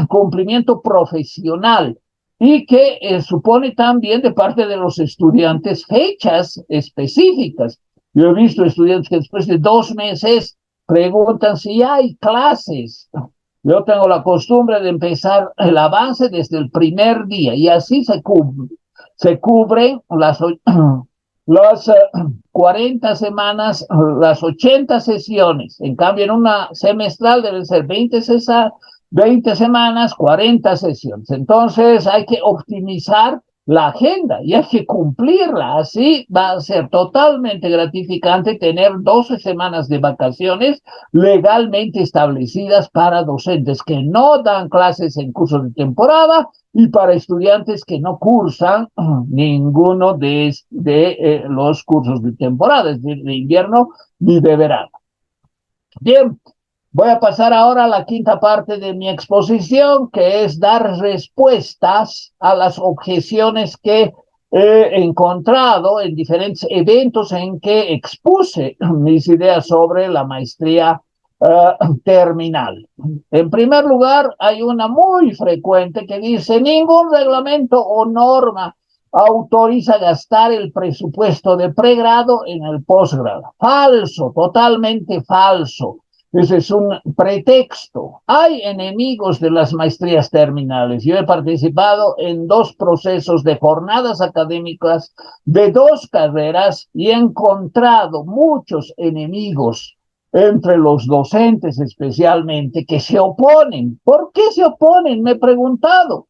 cumplimiento profesional y que supone también de parte de los estudiantes fechas específicas. Yo he visto estudiantes que después de 2 meses preguntan si hay clases. Yo tengo la costumbre de empezar el avance desde el primer día y así se cubren las 40 semanas, las 80 sesiones. En cambio, en una semestral deben ser 20 semanas, 40 sesiones. Entonces hay que optimizar la agenda y hay que cumplirla. Así va a ser totalmente gratificante tener 12 semanas de vacaciones legalmente establecidas para docentes que no dan clases en cursos de temporada y para estudiantes que no cursan ninguno de los cursos de temporada, es decir, de invierno ni de verano. Bien, voy a pasar ahora a la quinta parte de mi exposición, que es dar respuestas a las objeciones que he encontrado en diferentes eventos en que expuse mis ideas sobre la maestría terminal. En primer lugar, hay una muy frecuente que dice: ningún reglamento o norma autoriza gastar el presupuesto de pregrado en el posgrado. Falso, totalmente falso. Ese es un pretexto. Hay enemigos de las maestrías terminales. Yo he participado en 2 procesos de jornadas académicas de 2 carreras y he encontrado muchos enemigos entre los docentes especialmente que se oponen. ¿Por qué se oponen? Me he preguntado.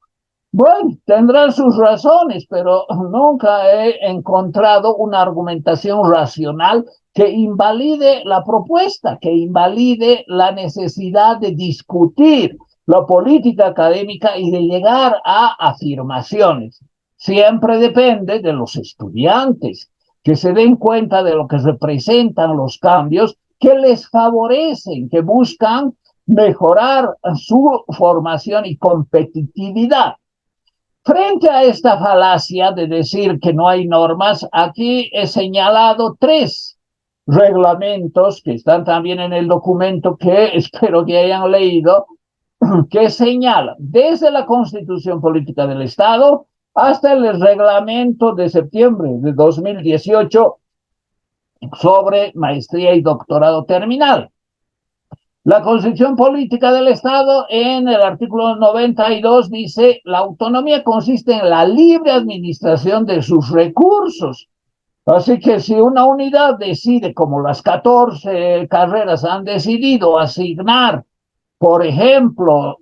Bueno, tendrán sus razones, pero nunca he encontrado una argumentación racional que invalide la propuesta, que invalide la necesidad de discutir la política académica y de llegar a afirmaciones. Siempre depende de los estudiantes que se den cuenta de lo que representan los cambios, que les favorecen, que buscan mejorar su formación y competitividad. Frente a esta falacia de decir que no hay normas, aquí he señalado 3 reglamentos que están también en el documento que espero que hayan leído, que señalan desde la Constitución Política del Estado hasta el reglamento de septiembre de 2018 sobre maestría y doctorado terminal. La Constitución Política del Estado, en el artículo 92, dice: la autonomía consiste en la libre administración de sus recursos. Así que si una unidad decide, como las 14 carreras han decidido, asignar, por ejemplo,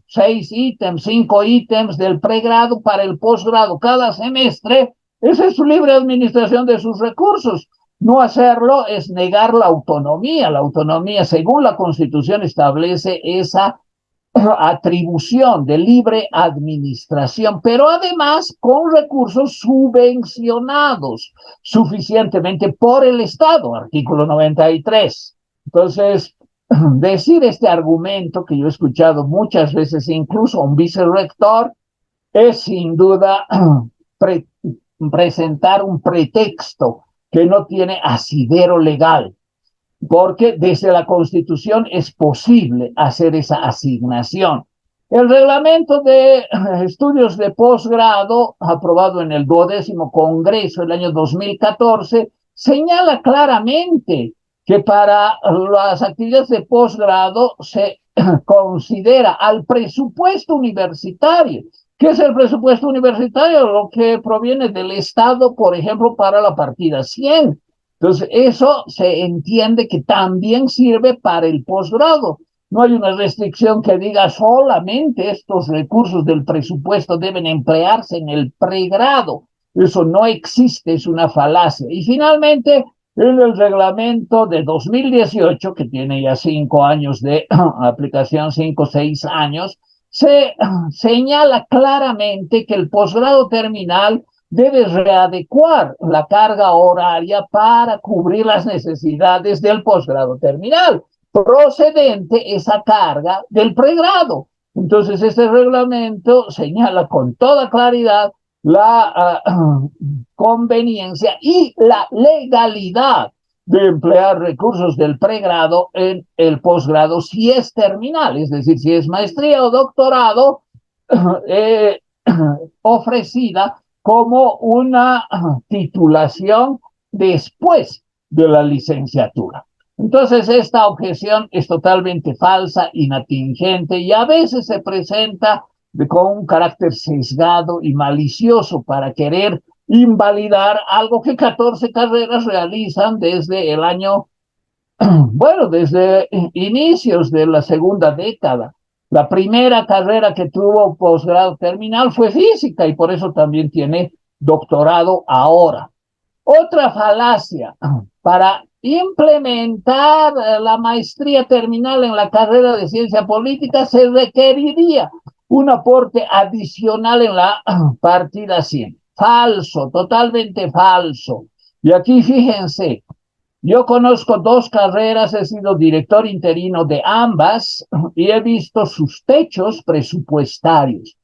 6 ítems, 5 ítems del pregrado para el posgrado cada semestre, esa es su libre administración de sus recursos. No hacerlo es negar la autonomía. La autonomía, según la Constitución, establece esa atribución de libre administración, pero además con recursos subvencionados suficientemente por el Estado, artículo 93. Entonces, decir este argumento que yo he escuchado muchas veces, incluso a un vicerrector, es sin duda pre presentar un pretexto que no tiene asidero legal, porque desde la Constitución es posible hacer esa asignación. El reglamento de estudios de posgrado, aprobado en el 12º Congreso el año 2014, señala claramente que para las actividades de posgrado se considera al presupuesto universitario. ¿Qué es el presupuesto universitario? Lo que proviene del Estado, por ejemplo, para la partida 100. Entonces, eso se entiende que también sirve para el posgrado. No hay una restricción que diga solamente estos recursos del presupuesto deben emplearse en el pregrado. Eso no existe, es una falacia. Y finalmente, en el reglamento de 2018, que tiene ya 5 años de aplicación, 5 o 6 años, se señala claramente que el posgrado terminal debe readecuar la carga horaria para cubrir las necesidades del posgrado terminal, procedente esa carga del pregrado. Entonces, este reglamento señala con toda claridad la conveniencia y la legalidad de emplear recursos del pregrado en el posgrado si es terminal, es decir, si es maestría o doctorado ofrecida como una titulación después de la licenciatura. Entonces, esta objeción es totalmente falsa, inatingente y a veces se presenta con un carácter sesgado y malicioso para querer invalidar algo que 14 carreras realizan desde el año, bueno, desde inicios de la segunda década. La primera carrera que tuvo posgrado terminal fue física y por eso también tiene doctorado ahora. Otra falacia, para implementar la maestría terminal en la carrera de ciencia política se requeriría un aporte adicional en la partida 100. Falso, totalmente falso. Y aquí fíjense, yo conozco 2 carreras, he sido director interino de ambas y he visto sus techos presupuestarios.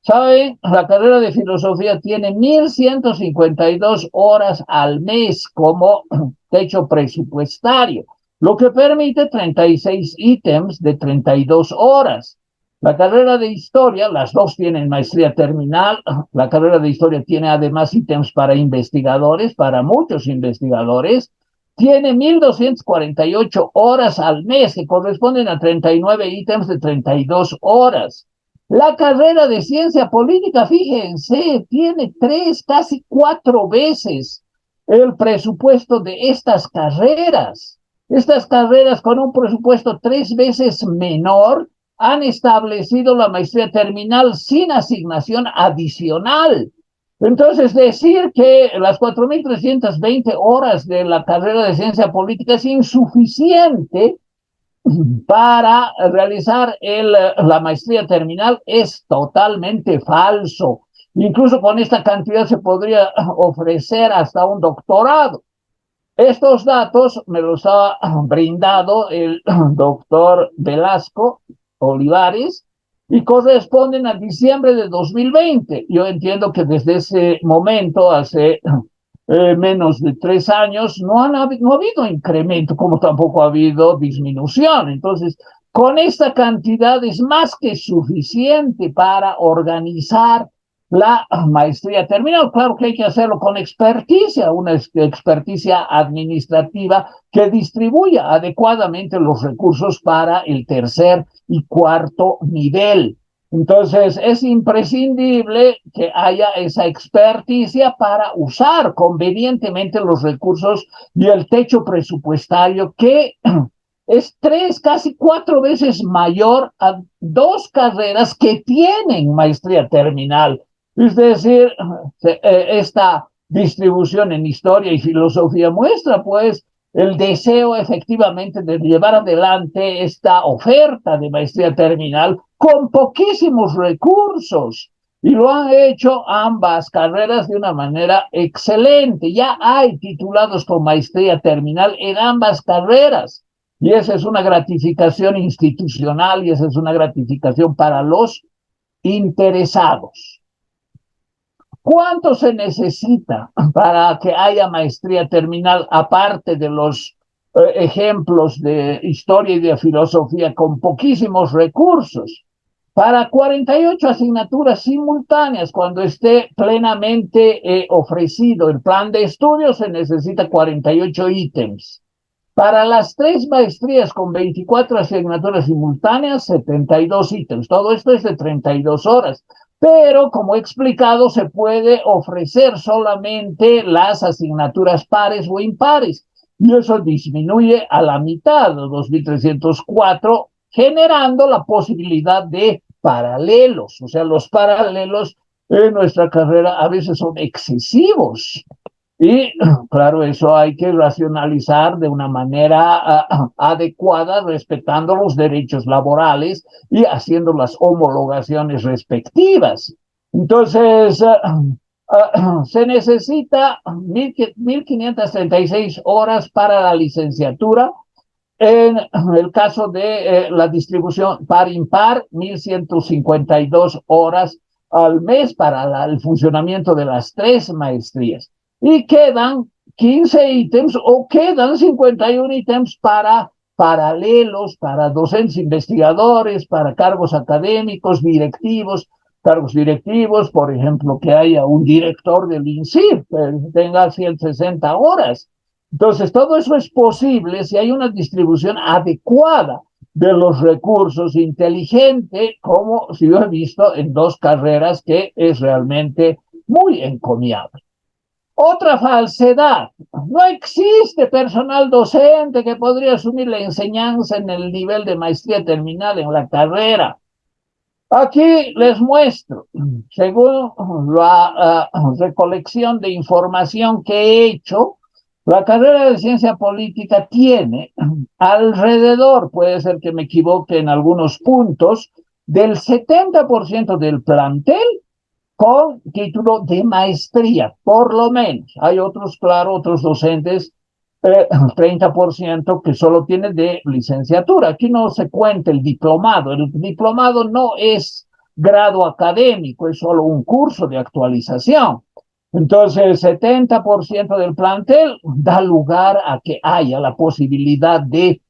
¿Saben? La carrera de filosofía tiene 1.152 horas al mes como techo presupuestario, lo que permite 36 ítems de 32 horas. La carrera de historia, las 2 tienen maestría terminal, la carrera de historia tiene además ítems para investigadores, para muchos investigadores, tiene 1.248 horas al mes, que corresponden a 39 ítems de 32 horas. La carrera de ciencia política, fíjense, tiene 3, casi 4 veces el presupuesto de estas carreras. Estas carreras con un presupuesto 3 veces menor han establecido la maestría terminal sin asignación adicional. Entonces, decir que las 4.320 horas de la carrera de ciencia política es insuficiente para realizar la maestría terminal es totalmente falso. Incluso con esta cantidad se podría ofrecer hasta un doctorado. Estos datos me los ha brindado el doctor Velasco Olivares y corresponden a diciembre de 2020. Yo entiendo que desde ese momento, hace menos de 3 años, no ha habido incremento, como tampoco ha habido disminución. Entonces, con esta cantidad es más que suficiente para organizar la maestría terminal. Claro que hay que hacerlo con experticia, una experticia administrativa que distribuya adecuadamente los recursos para el tercer y cuarto nivel. Entonces, es imprescindible que haya esa experticia para usar convenientemente los recursos y el techo presupuestario que es 3, casi 4 veces mayor a 2 carreras que tienen maestría terminal. Es decir, esta distribución en historia y filosofía muestra, pues, el deseo efectivamente de llevar adelante esta oferta de maestría terminal con poquísimos recursos. Y lo han hecho ambas carreras de una manera excelente. Ya hay titulados con maestría terminal en ambas carreras. Y esa es una gratificación institucional y esa es una gratificación para los interesados. ¿Cuánto se necesita para que haya maestría terminal, aparte de los ejemplos de historia y de filosofía con poquísimos recursos? Para 48 asignaturas simultáneas, cuando esté plenamente ofrecido el plan de estudio, se necesita 48 ítems. Para las 3 maestrías con 24 asignaturas simultáneas, 72 ítems. Todo esto es de 32 horas. Pero, como he explicado, se puede ofrecer solamente las asignaturas pares o impares. Y eso disminuye a la mitad, 2.304, generando la posibilidad de paralelos. O sea, los paralelos en nuestra carrera a veces son excesivos. Y claro, eso hay que racionalizar de una manera adecuada, respetando los derechos laborales y haciendo las homologaciones respectivas. Entonces, se necesita 1.536 horas para la licenciatura. En el caso de la distribución par-impar, 1.152 horas al mes para el funcionamiento de las 3 maestrías. Y quedan 15 ítems o quedan 51 ítems para paralelos, para docentes investigadores, para cargos académicos, directivos, cargos directivos, por ejemplo, que haya un director del INSIR, que tenga 160 horas. Entonces, todo eso es posible si hay una distribución adecuada de los recursos, inteligente, como si yo he visto en 2 carreras, que es realmente muy encomiable. Otra falsedad: no existe personal docente que podría asumir la enseñanza en el nivel de maestría terminal en la carrera. Aquí les muestro, según la recolección de información que he hecho, la carrera de ciencia política tiene alrededor, puede ser que me equivoque en algunos puntos, del 70% del plantel con título de maestría, por lo menos. Hay otros, claro, otros docentes, 30% que solo tiene de licenciatura. Aquí no se cuenta el diplomado. El diplomado no es grado académico, es solo un curso de actualización. Entonces, el 70% del plantel da lugar a que haya la posibilidad de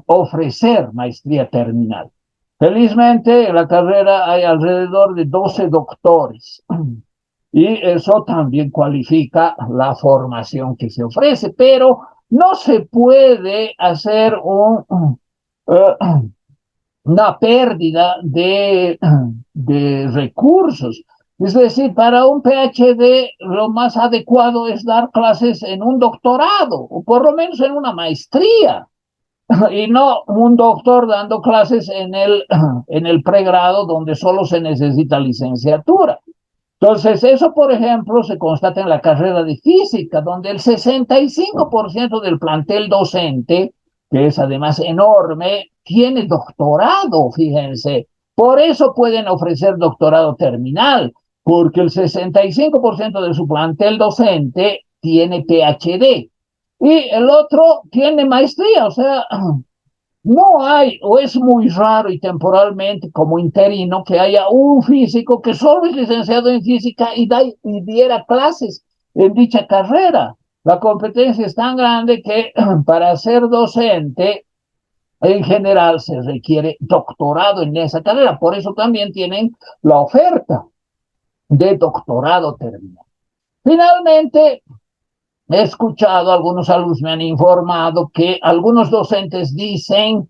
ofrecer maestría terminal. Felizmente, en la carrera hay alrededor de 12 doctores y eso también cualifica la formación que se ofrece, pero no se puede hacer una pérdida de recursos. Es decir, para un PhD lo más adecuado es dar clases en un doctorado o por lo menos en una maestría y no un doctor dando clases en el pregrado donde solo se necesita licenciatura. Entonces, eso, por ejemplo, se constata en la carrera de física, donde el 65% del plantel docente, que es además enorme, tiene doctorado, fíjense. Por eso pueden ofrecer doctorado terminal, porque el 65% de su plantel docente tiene PhD y el otro tiene maestría, o sea, no hay, o es muy raro y temporalmente como interino, que haya un físico que solo es licenciado en física y diera clases en dicha carrera. La competencia es tan grande que para ser docente, en general, se requiere doctorado en esa carrera. Por eso también tienen la oferta de doctorado terminal. Finalmente, he escuchado, algunos alumnos me han informado que algunos docentes dicen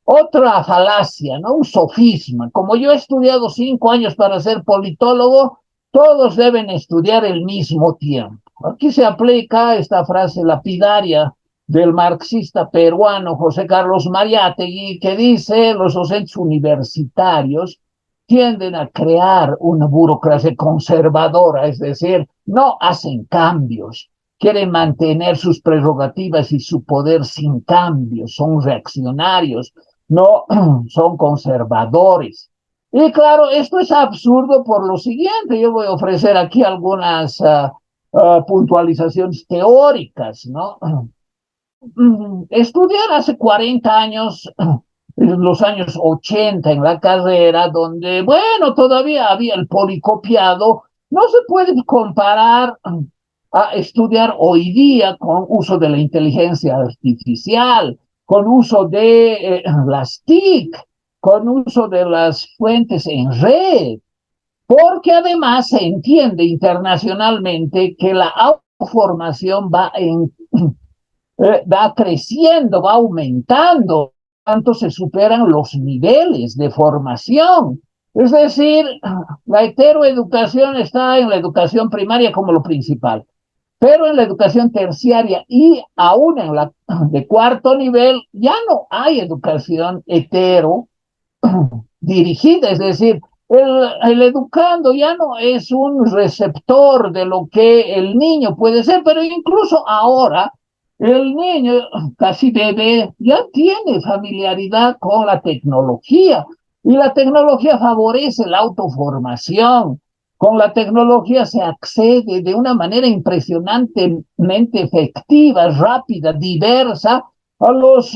otra falacia, ¿no? Un sofisma. Como yo he estudiado 5 años para ser politólogo, todos deben estudiar el mismo tiempo. Aquí se aplica esta frase lapidaria del marxista peruano José Carlos Mariátegui, que dice: los docentes universitarios tienden a crear una burocracia conservadora, es decir, no hacen cambios. quieren mantener sus prerrogativas y su poder sin cambio, son reaccionarios, no son conservadores. Y claro, esto es absurdo por lo siguiente, yo voy a ofrecer aquí algunas puntualizaciones teóricas, ¿no? Estudiar hace 40 años, en los años 80 en la carrera, donde, bueno, todavía había el policopiado, no se puede comparar a estudiar hoy día con uso de la inteligencia artificial, con uso de las TIC, con uso de las fuentes en red, porque además se entiende internacionalmente que la formación va creciendo, va aumentando, tanto se superan los niveles de formación. Es decir, la heteroeducación está en la educación primaria como lo principal, pero en la educación terciaria y aún en la de cuarto nivel ya no hay educación hetero dirigida, es decir, el educando ya no es un receptor de lo que el niño puede ser, pero incluso ahora el niño casi bebé ya tiene familiaridad con la tecnología y la tecnología favorece la autoformación. Con la tecnología se accede de una manera impresionantemente efectiva, rápida, diversa a los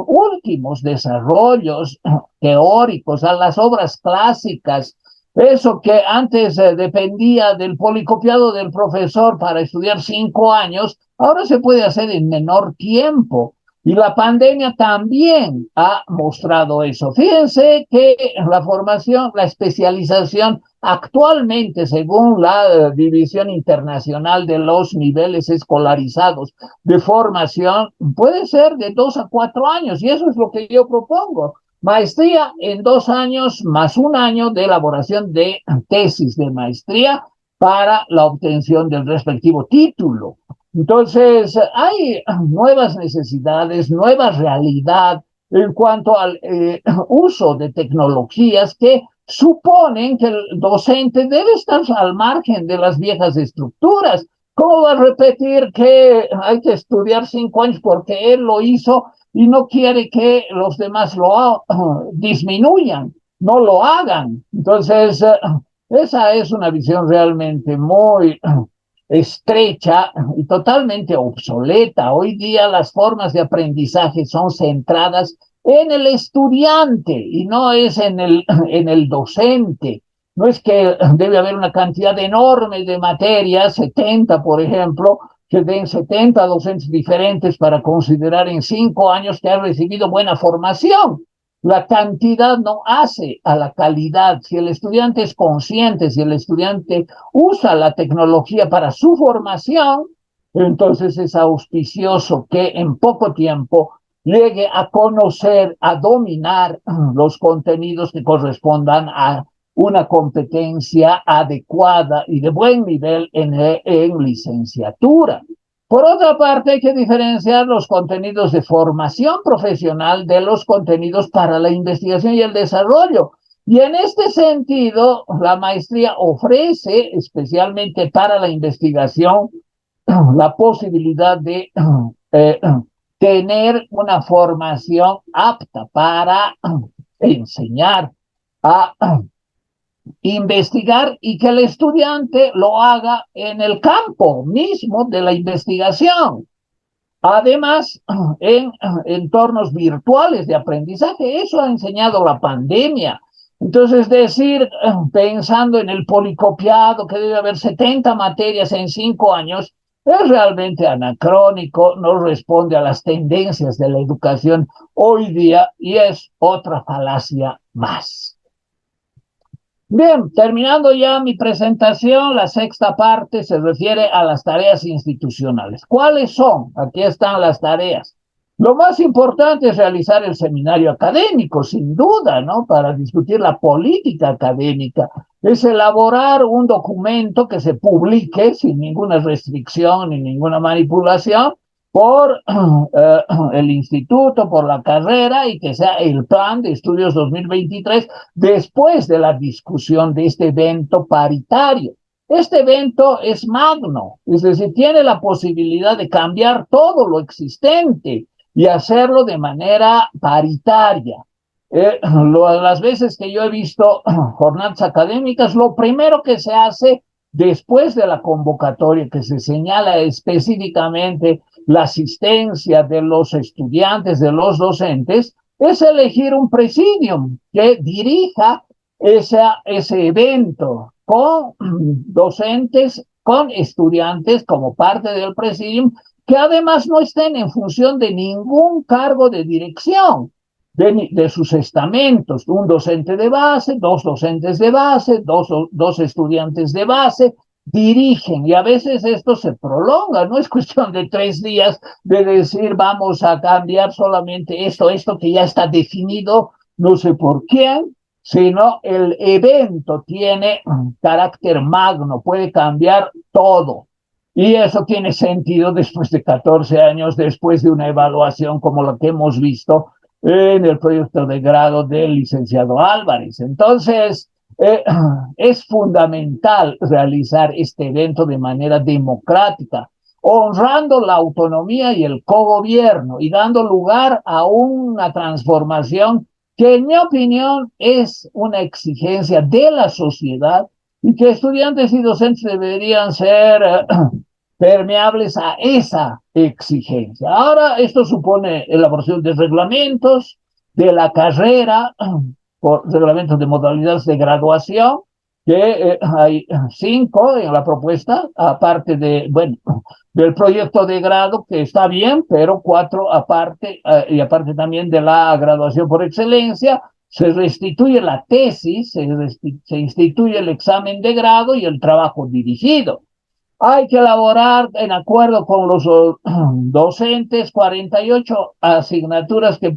últimos desarrollos teóricos, a las obras clásicas. Eso que antes dependía del policopiado del profesor para estudiar 5 años, ahora se puede hacer en menor tiempo. Y la pandemia también ha mostrado eso. Fíjense que la formación, la especialización actualmente, según la División Internacional de los Niveles Escolarizados de Formación, puede ser de 2 a 4 años. Y eso es lo que yo propongo. Maestría en 2 años más un año de elaboración de tesis de maestría para la obtención del respectivo título. Entonces, hay nuevas necesidades, nueva realidad en cuanto al uso de tecnologías que suponen que el docente debe estar al margen de las viejas estructuras. ¿Cómo va a repetir que hay que estudiar 5 años porque él lo hizo y no quiere que los demás lo disminuyan, no lo hagan? Entonces, esa es una visión realmente muy estrecha y totalmente obsoleta. Hoy día las formas de aprendizaje son centradas en el estudiante y no es en el docente. No es que debe haber una cantidad enorme de materias, 70 por ejemplo, que den 70 docentes diferentes para considerar en 5 años que han recibido buena formación. La cantidad no hace a la calidad. Si el estudiante es consciente, si el estudiante usa la tecnología para su formación, entonces es auspicioso que en poco tiempo llegue a conocer, a dominar los contenidos que correspondan a una competencia adecuada y de buen nivel en licenciatura. Por otra parte, hay que diferenciar los contenidos de formación profesional de los contenidos para la investigación y el desarrollo. Y en este sentido, la maestría ofrece, especialmente para la investigación, la posibilidad de tener una formación apta para enseñar a investigar y que el estudiante lo haga en el campo mismo de la investigación. Además, en entornos virtuales de aprendizaje, eso ha enseñado la pandemia. Entonces, decir, pensando en el policopiado, que debe haber 70 materias en 5 años, es realmente anacrónico, no responde a las tendencias de la educación hoy día y es otra falacia más. Bien, terminando ya mi presentación, la sexta parte se refiere a las tareas institucionales. ¿Cuáles son? Aquí están las tareas. Lo más importante es realizar el seminario académico, sin duda, ¿no? Para discutir la política académica. Es elaborar un documento que se publique sin ninguna restricción ni ninguna manipulación por el instituto, por la carrera y que sea el plan de estudios 2023 después de la discusión de este evento paritario. Este evento es magno, es decir, tiene la posibilidad de cambiar todo lo existente y hacerlo de manera paritaria. Las veces que yo he visto jornadas académicas, lo primero que se hace después de la convocatoria, que se señala específicamente la asistencia de los estudiantes, de los docentes, es elegir un presidium que dirija ese evento con docentes, con estudiantes como parte del presidium, que además no estén en función de ningún cargo de dirección de sus estamentos, un docente de base, dos docentes de base, dos estudiantes de base, dirigen y a veces esto se prolonga, no es cuestión de 3 días de decir vamos a cambiar solamente esto que ya está definido, no sé por quién, sino el evento tiene carácter magno, puede cambiar todo. Y eso tiene sentido después de 14 años, después de una evaluación como la que hemos visto en el proyecto de grado del licenciado Álvarez. Entonces, es fundamental realizar este evento de manera democrática, honrando la autonomía y el cogobierno y dando lugar a una transformación que en mi opinión es una exigencia de la sociedad y que estudiantes y docentes deberían ser permeables a esa exigencia. Ahora, esto supone elaboración de reglamentos de la carrera, por reglamentos de modalidades de graduación, que hay 5 en la propuesta, aparte de, bueno, del proyecto de grado, que está bien, pero 4 aparte, y aparte también de la graduación por excelencia, se restituye la tesis, se instituye el examen de grado y el trabajo dirigido. Hay que elaborar en acuerdo con los docentes 48 asignaturas que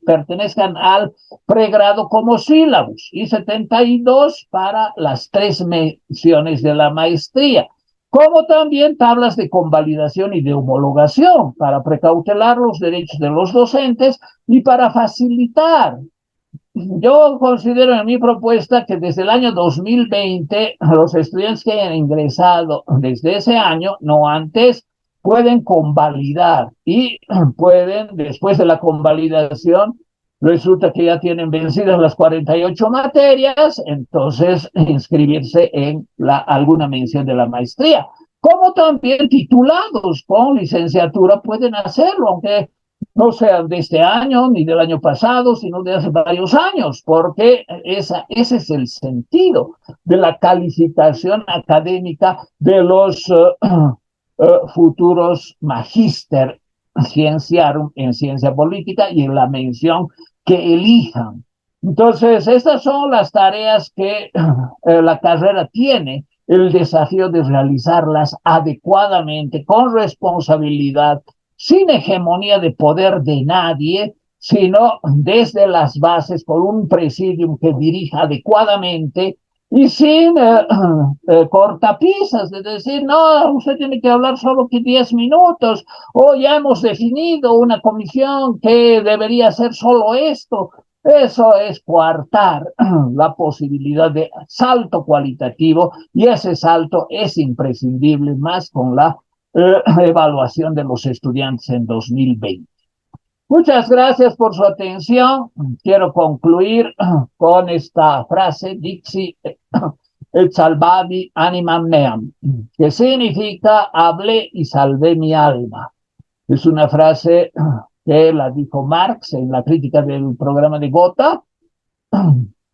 pertenezcan al pregrado como sílabus y 72 para las 3 menciones de la maestría, como también tablas de convalidación y de homologación para precautelar los derechos de los docentes y para facilitar. Yo considero en mi propuesta que desde el año 2020 los estudiantes que hayan ingresado desde ese año, no antes, pueden convalidar y pueden, después de la convalidación, resulta que ya tienen vencidas las 48 materias, entonces inscribirse en alguna mención de la maestría. Como también titulados con licenciatura pueden hacerlo, aunque no sean de este año ni del año pasado, sino de hace varios años, porque ese es el sentido de la calificación académica de los futuros magíster cienciarum en ciencia política y en la mención que elijan. Entonces, estas son las tareas que la carrera tiene, el desafío de realizarlas adecuadamente, con responsabilidad, sin hegemonía de poder de nadie, sino desde las bases, con un presidium que dirija adecuadamente y sin cortapisas, de decir, no, usted tiene que hablar solo que 10 minutos, o ya hemos definido una comisión que debería hacer solo esto. Eso es coartar la posibilidad de salto cualitativo y ese salto es imprescindible más con la evaluación de los estudiantes en 2020. Muchas gracias por su atención. Quiero concluir con esta frase, Dixi et salvavi animam meam, que significa hablé y salvé mi alma. Es una frase que la dijo Marx en la crítica del programa de Gotha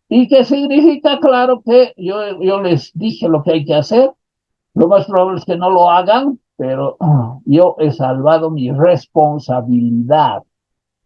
y que significa, claro, que yo les dije lo que hay que hacer. Lo más probable es que no lo hagan, pero yo he salvado mi responsabilidad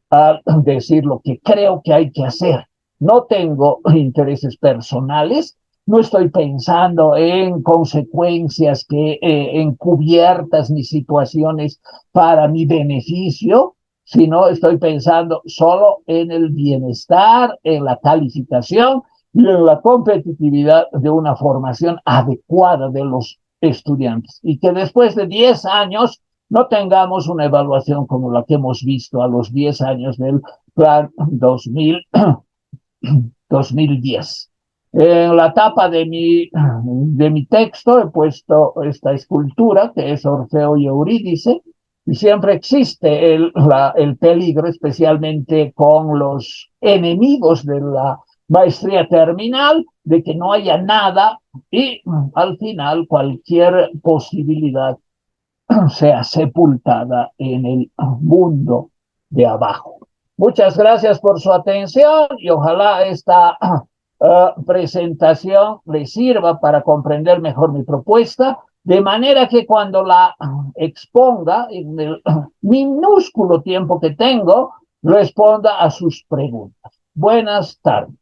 al decir lo que creo que hay que hacer. No tengo intereses personales, no estoy pensando en consecuencias que encubiertas ni situaciones para mi beneficio, sino estoy pensando solo en el bienestar, en la calificación y en la competitividad de una formación adecuada de los estudiantes. Y que después de 10 años no tengamos una evaluación como la que hemos visto a los 10 años del plan 2010. En la tapa de mi texto he puesto esta escultura que es Orfeo y Eurídice, y siempre existe el peligro, especialmente con los enemigos de la maestría terminal, de que no haya nada y al final cualquier posibilidad sea sepultada en el mundo de abajo. Muchas gracias por su atención y ojalá esta presentación le sirva para comprender mejor mi propuesta, de manera que cuando la exponga en el minúsculo tiempo que tengo, responda a sus preguntas. Buenas tardes.